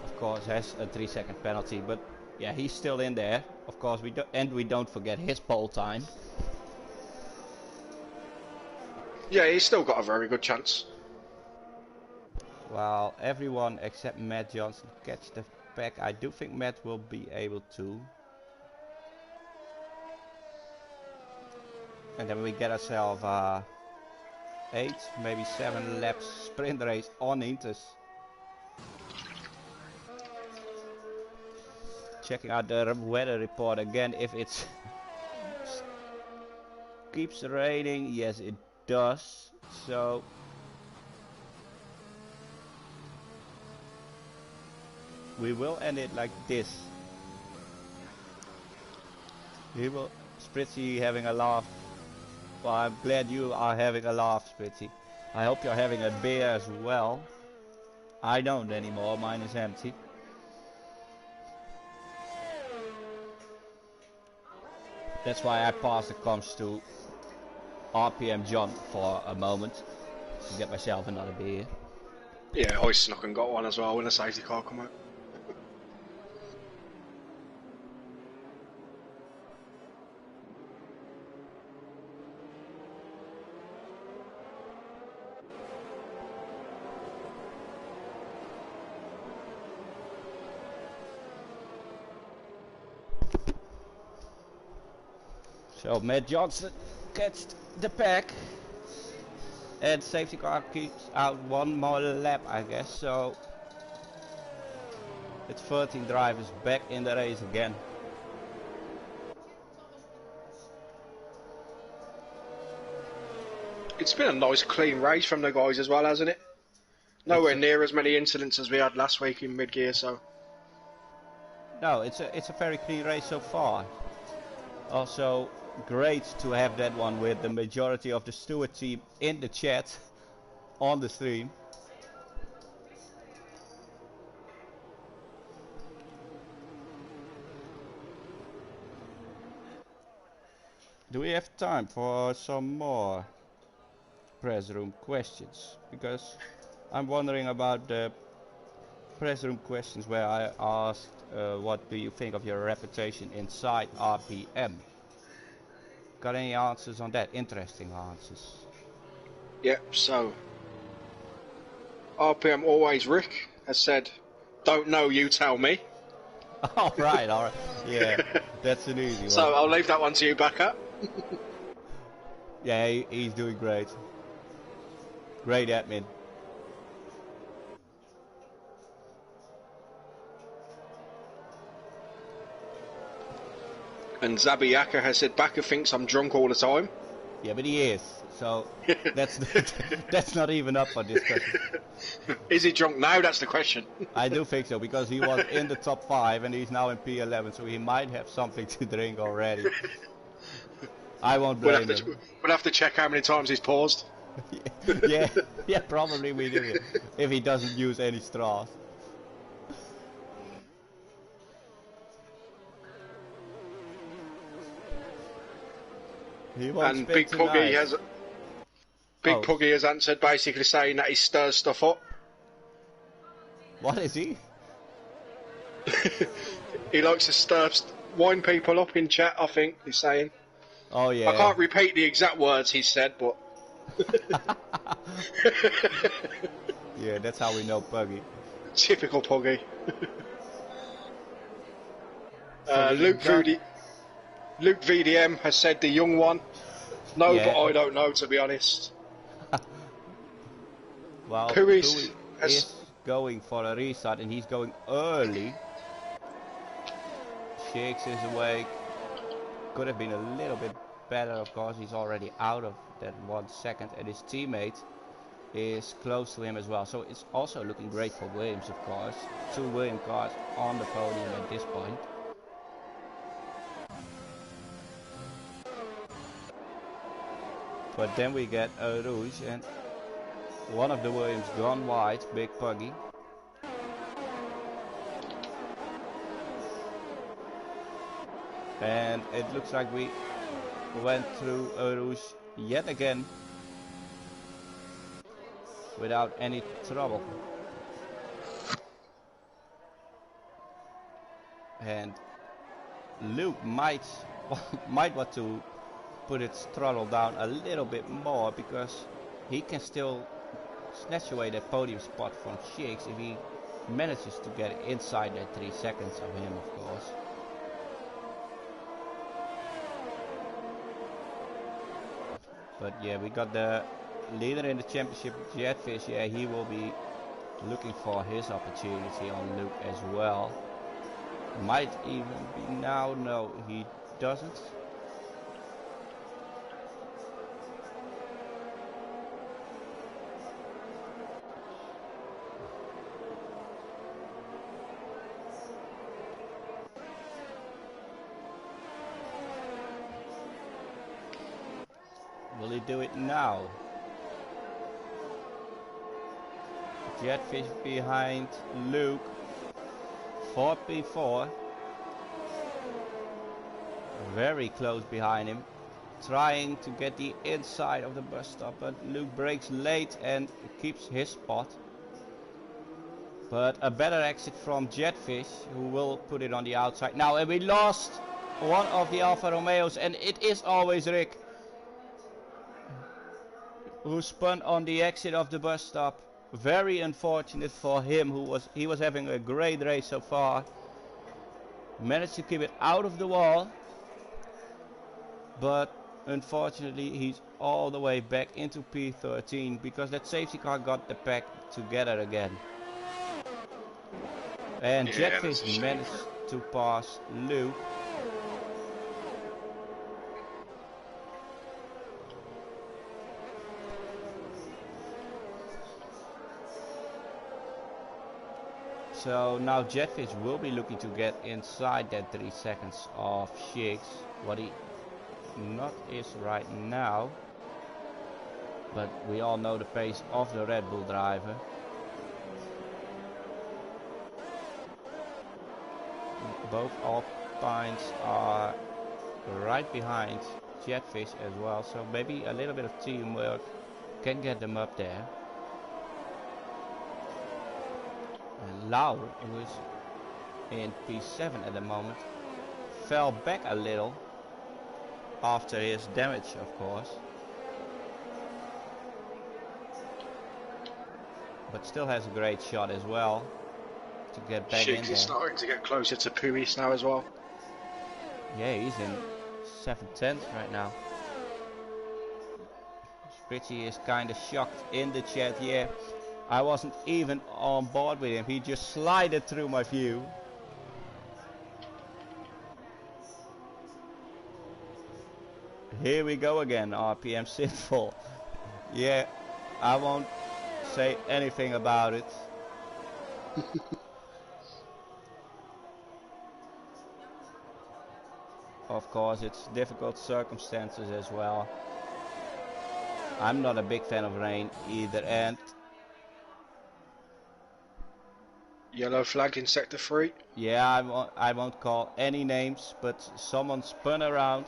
S1: Of course has a 3-second penalty, but Yeah, he's still in there. Of course, we don't forget his pole time.
S2: Yeah, he's still got a very good chance.
S1: Well, everyone except Matt Johnson catch the pack. I do think Matt will be able to. And then we get ourselves 8, maybe 7 laps sprint race on Inters. Checking out the weather report again. If it keeps raining, yes it does. So we will end it like this. He will, Spritzy having a laugh. Well, I'm glad you are having a laugh, Spritzy. I hope you're having a beer as well. I don't anymore, mine is empty. That's why I pass the comms to RPM John for a moment to get myself another beer.
S2: Yeah, I snuck and got one as well when the safety car come out.
S1: So Matt Johnson gets the pack. And safety car keeps out one more lap, I guess. So it's 13 drivers back in the race again.
S2: It's been a nice clean race from the guys as well, hasn't it? Nowhere near as many incidents as we had last week in mid-gear, so...
S1: No, it's a very clean race so far. Also, great to have that one with the majority of the Stewart team in the chat on the stream. Do we have time for some more press room questions? Because I'm wondering about the press room questions where I asked what do you think of your reputation inside RPM? Got any answers on that? Interesting answers.
S2: Yep, so... RPM Always Rick has said, don't know, you tell me.
S1: Alright, yeah, that's an easy one.
S2: So I'll leave that one to you, Backup.
S1: Yeah, he's doing great. Great admin.
S2: And Zabi Yaka has said, Backup thinks I'm drunk all the time.
S1: Yeah, but he is. So that's not even up for discussion.
S2: Is he drunk now? That's the question.
S1: I do think so, because he was in the top 5 and he's now in P11, so he might have something to drink already. I won't blame him.
S2: We'll have to check how many times he's paused.
S1: yeah, probably we do. If he doesn't use any straws.
S2: And Big Puggy has answered, basically saying that he stirs stuff up.
S1: What is he?
S2: He likes to wind people up in chat, I think he's saying.
S1: Oh yeah.
S2: I can't repeat the exact words he said, but...
S1: Yeah, that's how we know Puggy.
S2: Typical Puggy.
S1: So
S2: Luke VDM has said the young one. No, yeah. But I don't know, to be honest.
S1: Well, Pui is going for a restart and he's going early. Shakes is awake. Could have been a little bit better, of course. He's already out of that 1 second and his teammate is close to him as well. So it's also looking great for Williams, of course. 2 Williams cars on the podium at this point. But then we get a Rouge and one of the Williams gone wide, Big Puggy. And it looks like we went through a Rouge yet again without any trouble. And Luke might might want to put its throttle down a little bit more, because he can still snatch away that podium spot from Shiggs if he manages to get inside that 3 seconds of him, of course. But yeah, we got the leader in the championship, Jetfish. Yeah, he will be looking for his opportunity on Luke as well. Might even be now. No, he doesn't. Will he do it now? Jetfish behind Luke. 4P4. Very close behind him. Trying to get the inside of the bus stop, but Luke breaks late and keeps his spot. But a better exit from Jetfish, who will put it on the outside now. And we lost one of the Alfa Romeos, and it is always Rick, who spun on the exit of the bus stop. Very unfortunate for him, he was having a great race so far. Managed to keep it out of the wall, but unfortunately he's all the way back into P13 because that safety car got the pack together again. And Jetfish managed to pass Luke. So now Jetfish will be looking to get inside that 3 seconds of Shiggs, what he not is right now. But we all know the pace of the Red Bull driver. Both Alpines are right behind Jetfish as well, so maybe a little bit of teamwork can get them up there. And Lau, who is in P7 at the moment, fell back a little after his damage, of course. But still has a great shot as well to get back in there.
S2: Shiggs is starting to get closer to Puis now as well.
S1: Yeah, he's in 7/10 right now. Spritzy is kind of shocked in the chat. Yeah, I wasn't even on board with him. He just slided through my view. Here we go again, RPM sinful. Yeah, I won't say anything about it. Of course, it's difficult circumstances as well. I'm not a big fan of rain either, and
S2: yellow flag in sector 3.
S1: yeah, I won't call any names, but someone spun around.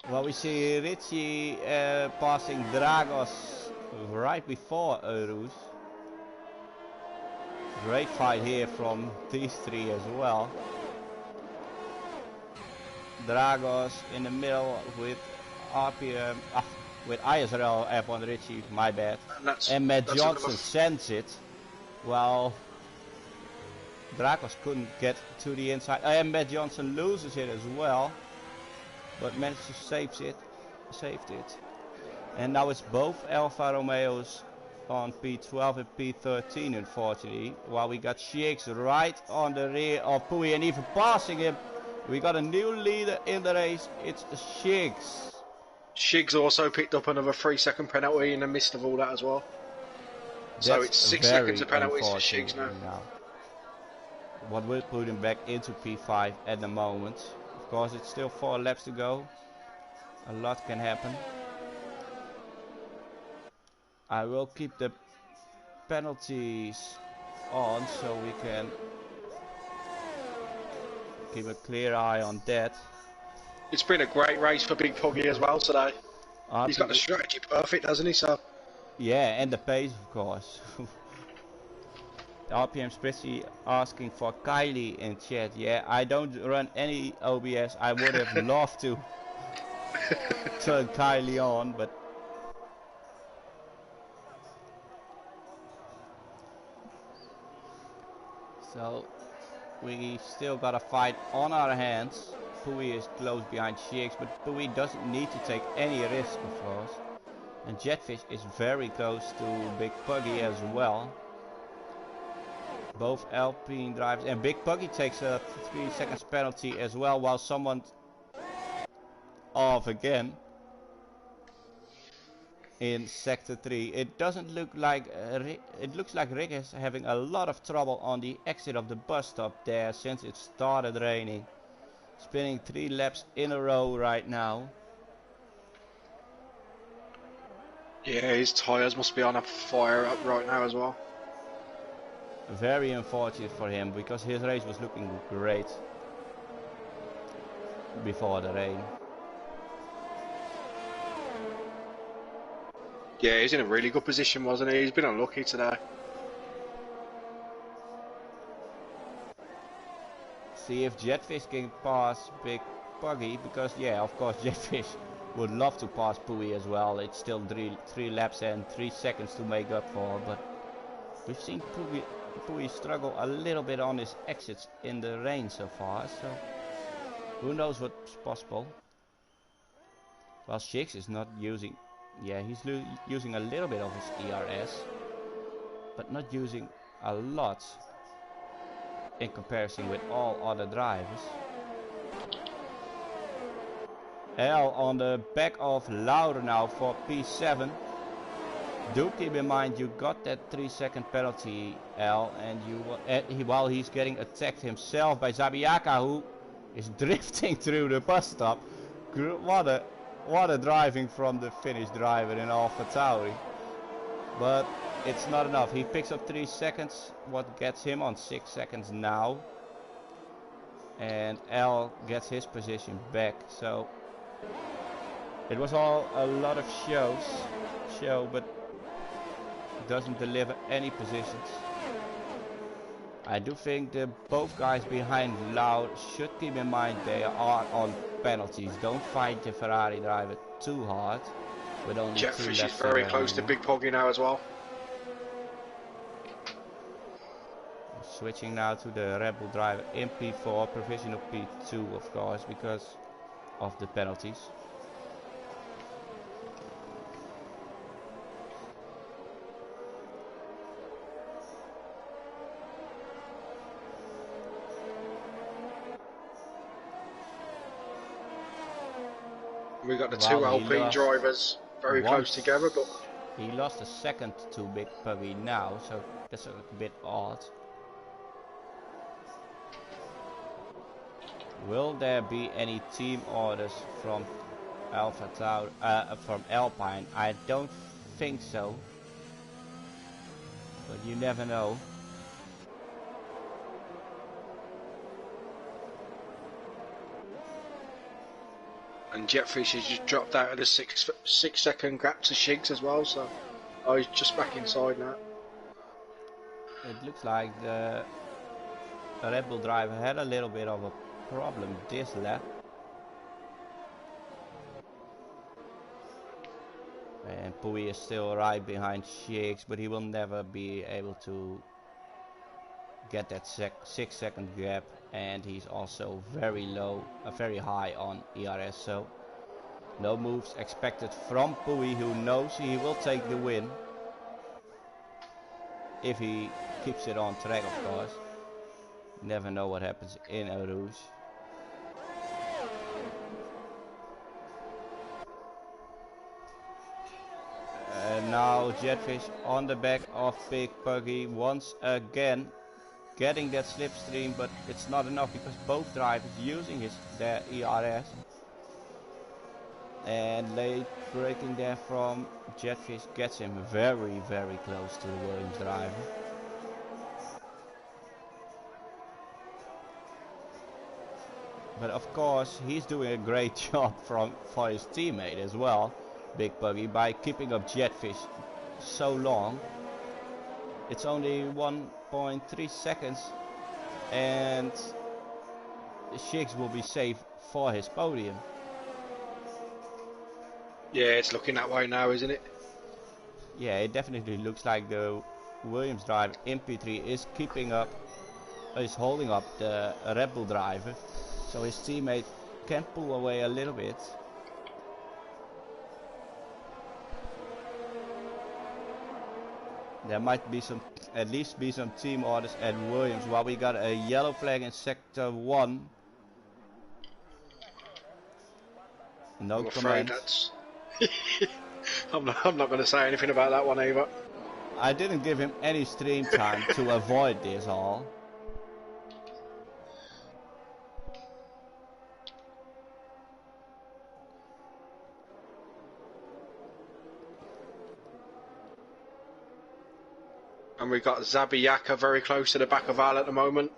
S1: Well, we see Richie passing Dragos right before Eurus. Great fight here from these three as well. Dragos in the middle with RPM, with ISRL F1 Richie, my bad. And Matt Johnson sends it. Well, Dragos couldn't get to the inside, and Matt Johnson loses it as well, but managed to saved it. And now it's both Alfa Romeos on P12 and P13, unfortunately, while we got Shiggs right on the rear of Pui and even passing him. We got a new leader in the race. It's Shiggs.
S2: Shiggs also picked up another 3-second penalty in the midst of all that as well.
S1: That's
S2: so it's 6 seconds of penalties for Shiggs now.
S1: What will put him back into P5 at the moment. Of course, it's still 4 laps to go. A lot can happen. I will keep the penalties on so we can keep a clear eye on that.
S2: It's been a great race for Big Poggy as well today. He's got the strategy perfect, hasn't he? So
S1: yeah, and the pace, of course. RPM Spritzy asking for Kylie in chat. Yeah, I don't run any OBS. I would have loved to turn Kylie on, but so we still got a fight on our hands. Pui is close behind Shakes, but Pui doesn't need to take any risk, of course. And Jetfish is very close to Big Puggy as well. Both Alpine drivers, and Big Puggy takes a 3 seconds penalty as well, while someone off again in sector 3. It doesn't look like it looks like Rick is having a lot of trouble on the exit of the bus stop there since it started raining. Spinning 3 laps in a row right now.
S2: Yeah, his tyres must be on a fire up right now as well.
S1: Very unfortunate for him, because his race was looking great before the rain.
S2: Yeah, he's in a really good position, wasn't he? He's been unlucky today.
S1: See if Jetfish can pass Big Puggy, because yeah, of course Jetfish would love to pass Pui as well. It's still three laps and 3 seconds to make up for, but we've seen Pui struggle a little bit on his exits in the rain so far, so who knows what's possible. Well, Shix is not using, yeah, he's using a little bit of his ERS, but not using a lot in comparison with all other drivers. L on the back of Lauder now for P7. Do keep in mind you got that 3 second penalty, L, and while he's getting attacked himself by Zabiaka, who is drifting through the bus stop. What a driving from the Finnish driver in AlphaTauri. But it's not enough. He picks up 3 seconds, what gets him on 6 seconds now. And L gets his position back. So it was all a lot of show, but doesn't deliver any positions. I do think the both guys behind Loud should keep in mind they are on penalties. Don't fight the Ferrari driver too hard. With only
S2: Jetfish is very close to Big Poggy now as well.
S1: Switching now to the Red Bull driver in P4, provisional P2 of course, because of the penalties.
S2: We got the two Alpine drivers very close together, but
S1: he lost a second to Big Puggy now, so that's a bit odd. Will there be any team orders from from Alpine? I don't think so, but you never know.
S2: And Jetfish has just dropped out of the six second gap to Shigs as well, so he's just back inside now.
S1: It looks like the Red Bull driver had a little bit of a problem this lap. And Pui is still right behind Shakes, but he will never be able to get that 6 second gap, and he's also very low, very high on ERS, so no moves expected from Pui, who knows he will take the win if he keeps it on track, of course. Never know what happens in Eau Rouge. And now Jetfish on the back of Big Puggy once again, getting that slipstream, but it's not enough because both drivers using their ERS. And late braking there from Jetfish gets him very, very close to the Williams driver. But of course he's doing a great job for his teammate as well, Big Puggy, by keeping up Jetfish so long. It's only 8.3 seconds, and Shiggs will be safe for his podium.
S2: Yeah, it's looking that way now, isn't it?
S1: Yeah, it definitely looks like the Williams driver in P3 is keeping up, is holding up the Red Bull driver, so his teammate can pull away a little bit. There might be some, at least be some team orders at Williams, while we got a yellow flag in sector 1. No
S2: I'm afraid
S1: comments.
S2: that's... I'm not going to say anything about that one either.
S1: I didn't give him any stream time to avoid this all.
S2: And we've got Zabiaka very close to the back of Al at the moment.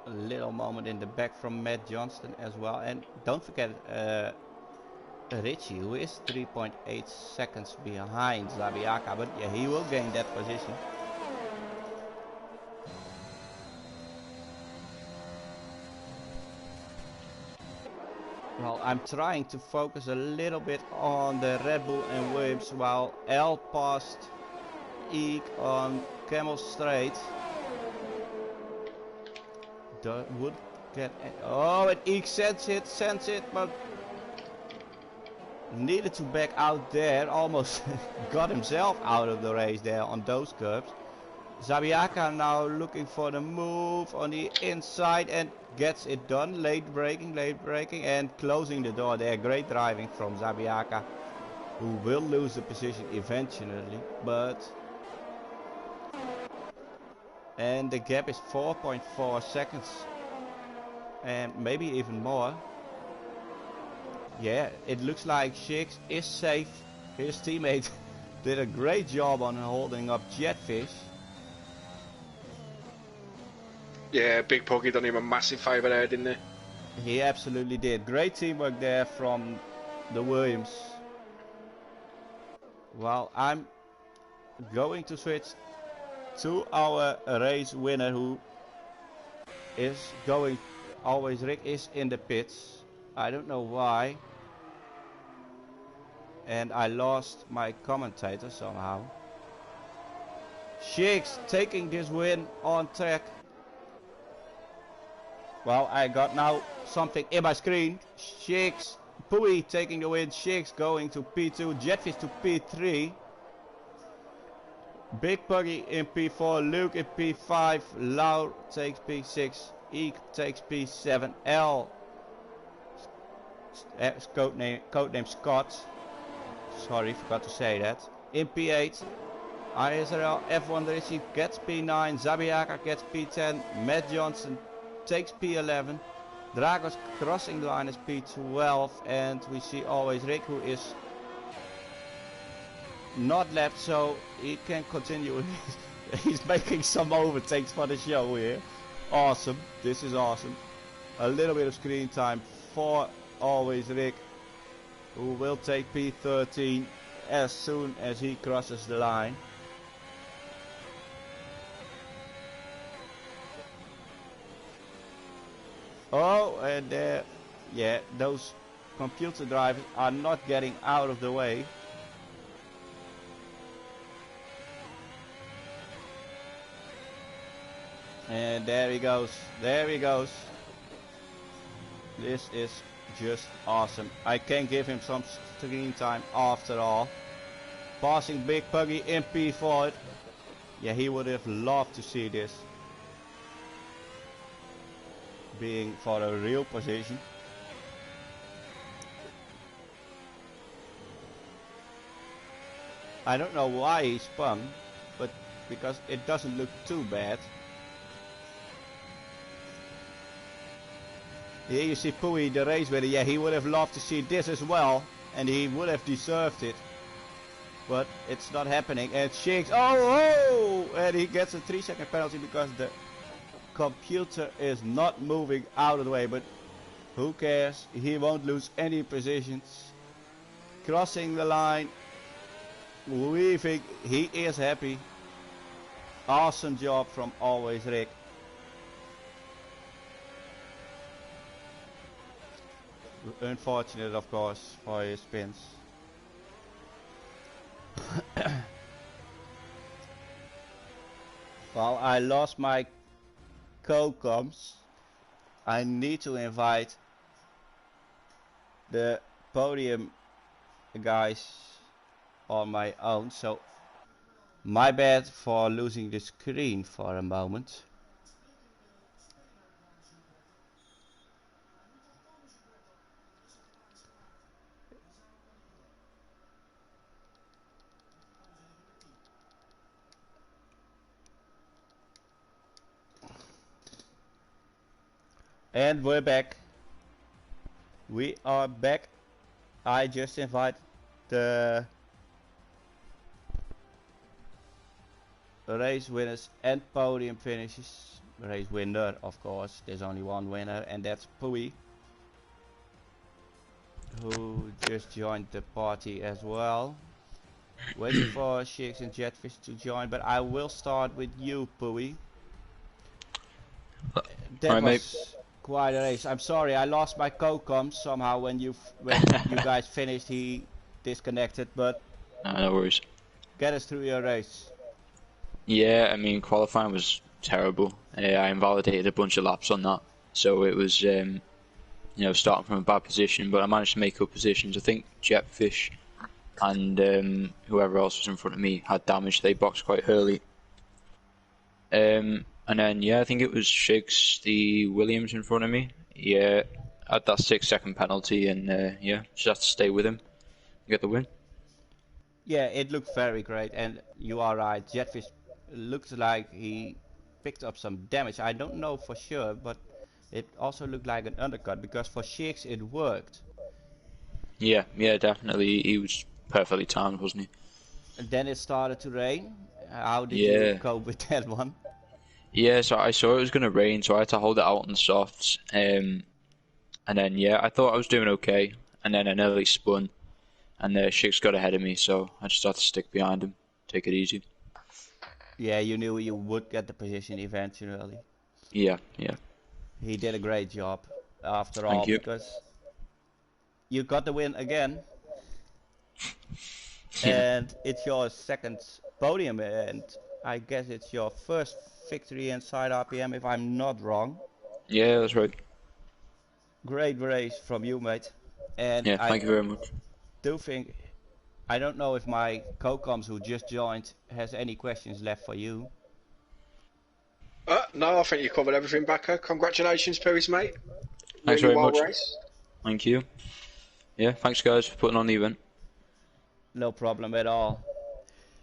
S1: A little moment in the back from Matt Johnston as well. And don't forget Richie, who is 3.8 seconds behind Zabiaka, but yeah, he will gain that position. Well, I'm trying to focus a little bit on the Red Bull and Williams, while L passed Eek on Camel Straight. Would get... Oh, and Eek sends it, but needed to back out there. Almost got himself out of the race there on those curbs. Zabiaka now looking for the move on the inside and gets it done. Late braking and closing the door there. Great driving from Zabiaka, who will lose the position eventually, but... And the gap is 4.4 seconds. And maybe even more. Yeah, it looks like Shiggs is safe. His teammate did a great job on holding up Jetfish.
S2: Yeah, Big Puggy done him a massive favour there, didn't he?
S1: He absolutely did. Great teamwork there from the Williams. Well, I'm going to switch to our race winner, who is going... Always Rick is in the pits. I don't know why. And I lost my commentator somehow. Shiggs taking this win on track. Well, I got now something in my screen. Shiggs, Pui taking the win. Shiggs going to P2. Jetfish to P3. Big Puggy in P4. Luke in P5. Lau takes P6. Eek takes P7. L, codename Scott. Sorry, forgot to say that. In P8. ISRL F1 Richie gets P9. Zabiaka gets P10. Matt Johnson takes P11. Dragos crossing the line is P12. And we see always Rick, who is not left, so he can continue. He's making some overtakes for the show here. Awesome, this is awesome. A little bit of screen time for always Rick, who will take P13 as soon as he crosses the line. Oh, and there, yeah, those computer drivers are not getting out of the way. And there he goes, there he goes. This is just awesome. I can give him some screen time after all. Passing Big Puggy in P4. Yeah, he would have loved to see this being for a real position. I don't know why he spun, but because it doesn't look too bad. Here you see Pui, the race winner. Yeah, he would have loved to see this as well, and he would have deserved it. But it's not happening. And Shiggs, oh, and he gets a 3-second penalty because the computer is not moving out of the way. But who cares? He won't lose any positions. Crossing the line We think he is happy. Awesome job from always Rick. Unfortunate, of course, for his spins. Well, I lost my co-coms. I need to invite the podium guys on my own, so my bad for losing the screen for a moment. And we're back. We are back. I just invite the race winners and podium finishes. Race winner, of course. There's only one winner, and that's Pui, who just joined the party as well. Waiting for Shix and Jetfish to join, but I will start with you, Pui. That
S3: Alright,
S1: was
S3: mate.
S1: quite a race. I'm sorry, I lost my co-com somehow when you guys finished. He disconnected, but
S3: No worries.
S1: get us through your race.
S3: Yeah, I mean, qualifying was terrible. I invalidated a bunch of laps on that, so it was, you know, starting from a bad position. But I managed to make up positions. I think Jetfish and whoever else was in front of me had damage. They boxed quite early. And then yeah, I think it was Shigs, the Williams in front of me. Yeah, had that 6-second penalty, and yeah, just have to stay with him, get the win.
S1: Yeah, it looked very great, and you are right. Jetfish looks like he picked up some damage. I don't know for sure, but it also looked like an undercut because for Shix it worked.
S3: Yeah, definitely. He was perfectly timed, wasn't he?
S1: And then it started to rain. How did you
S3: Yeah.
S1: cope with that one?
S3: Yeah, so I saw it was going to rain, so I had to hold it out on the softs. And then, yeah, I thought I was doing okay. And then I nearly spun. And Shix got ahead of me, so I just had to stick behind him, take it easy.
S1: Yeah, you knew you would get the position eventually.
S3: Yeah.
S1: He did a great job after all,
S3: Thank you.
S1: because you got the win again.
S3: Yeah.
S1: And it's your second podium, and I guess it's your first victory inside RPM, if I'm not wrong.
S3: Yeah, that's right.
S1: Great race from you, mate. And
S3: Yeah,
S1: I
S3: thank you very much.
S1: do think, I don't know if my co-coms who just joined has any questions left for you.
S2: No, I think you covered everything, Backer. Congratulations, Pooh's mate.
S3: Thanks
S2: Really
S3: very
S2: well
S3: much.
S2: raced.
S3: Thank you. Yeah, thanks guys for putting on the event.
S1: No problem at all.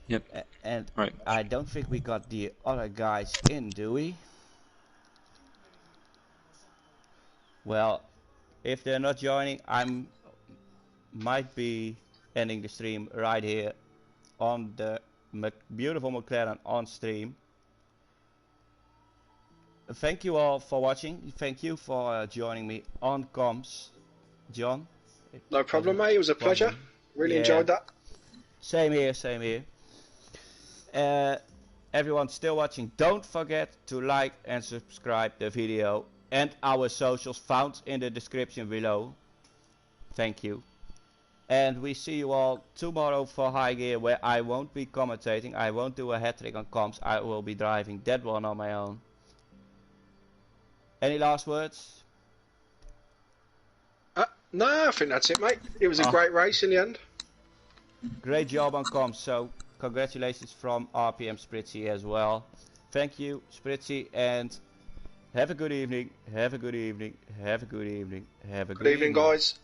S3: Yep.
S1: And
S3: Right.
S1: I don't think we got the other guys in, do we? Well, if they're not joining, might be ending the stream right here on the beautiful McLaren on stream. Thank you all for watching. Thank you for joining me on comms, John.
S2: No problem, mate. It was a pleasure. Really
S1: Yeah,
S2: enjoyed that.
S1: same here, same here. Everyone still watching, don't forget to like and subscribe the video and our socials found in the description below. Thank you. And we see you all tomorrow for High Gear, where I won't be commentating. I won't do a hat trick on comms. I will be driving that one on my own. Any last words?
S2: No, I think that's it, mate. It was a great race in the end.
S1: Great job on comms, so congratulations from RPM Spritzy as well. Thank you, Spritzy, and have a good evening, have a good evening, have a good evening, have a good evening.
S2: Good evening, guys.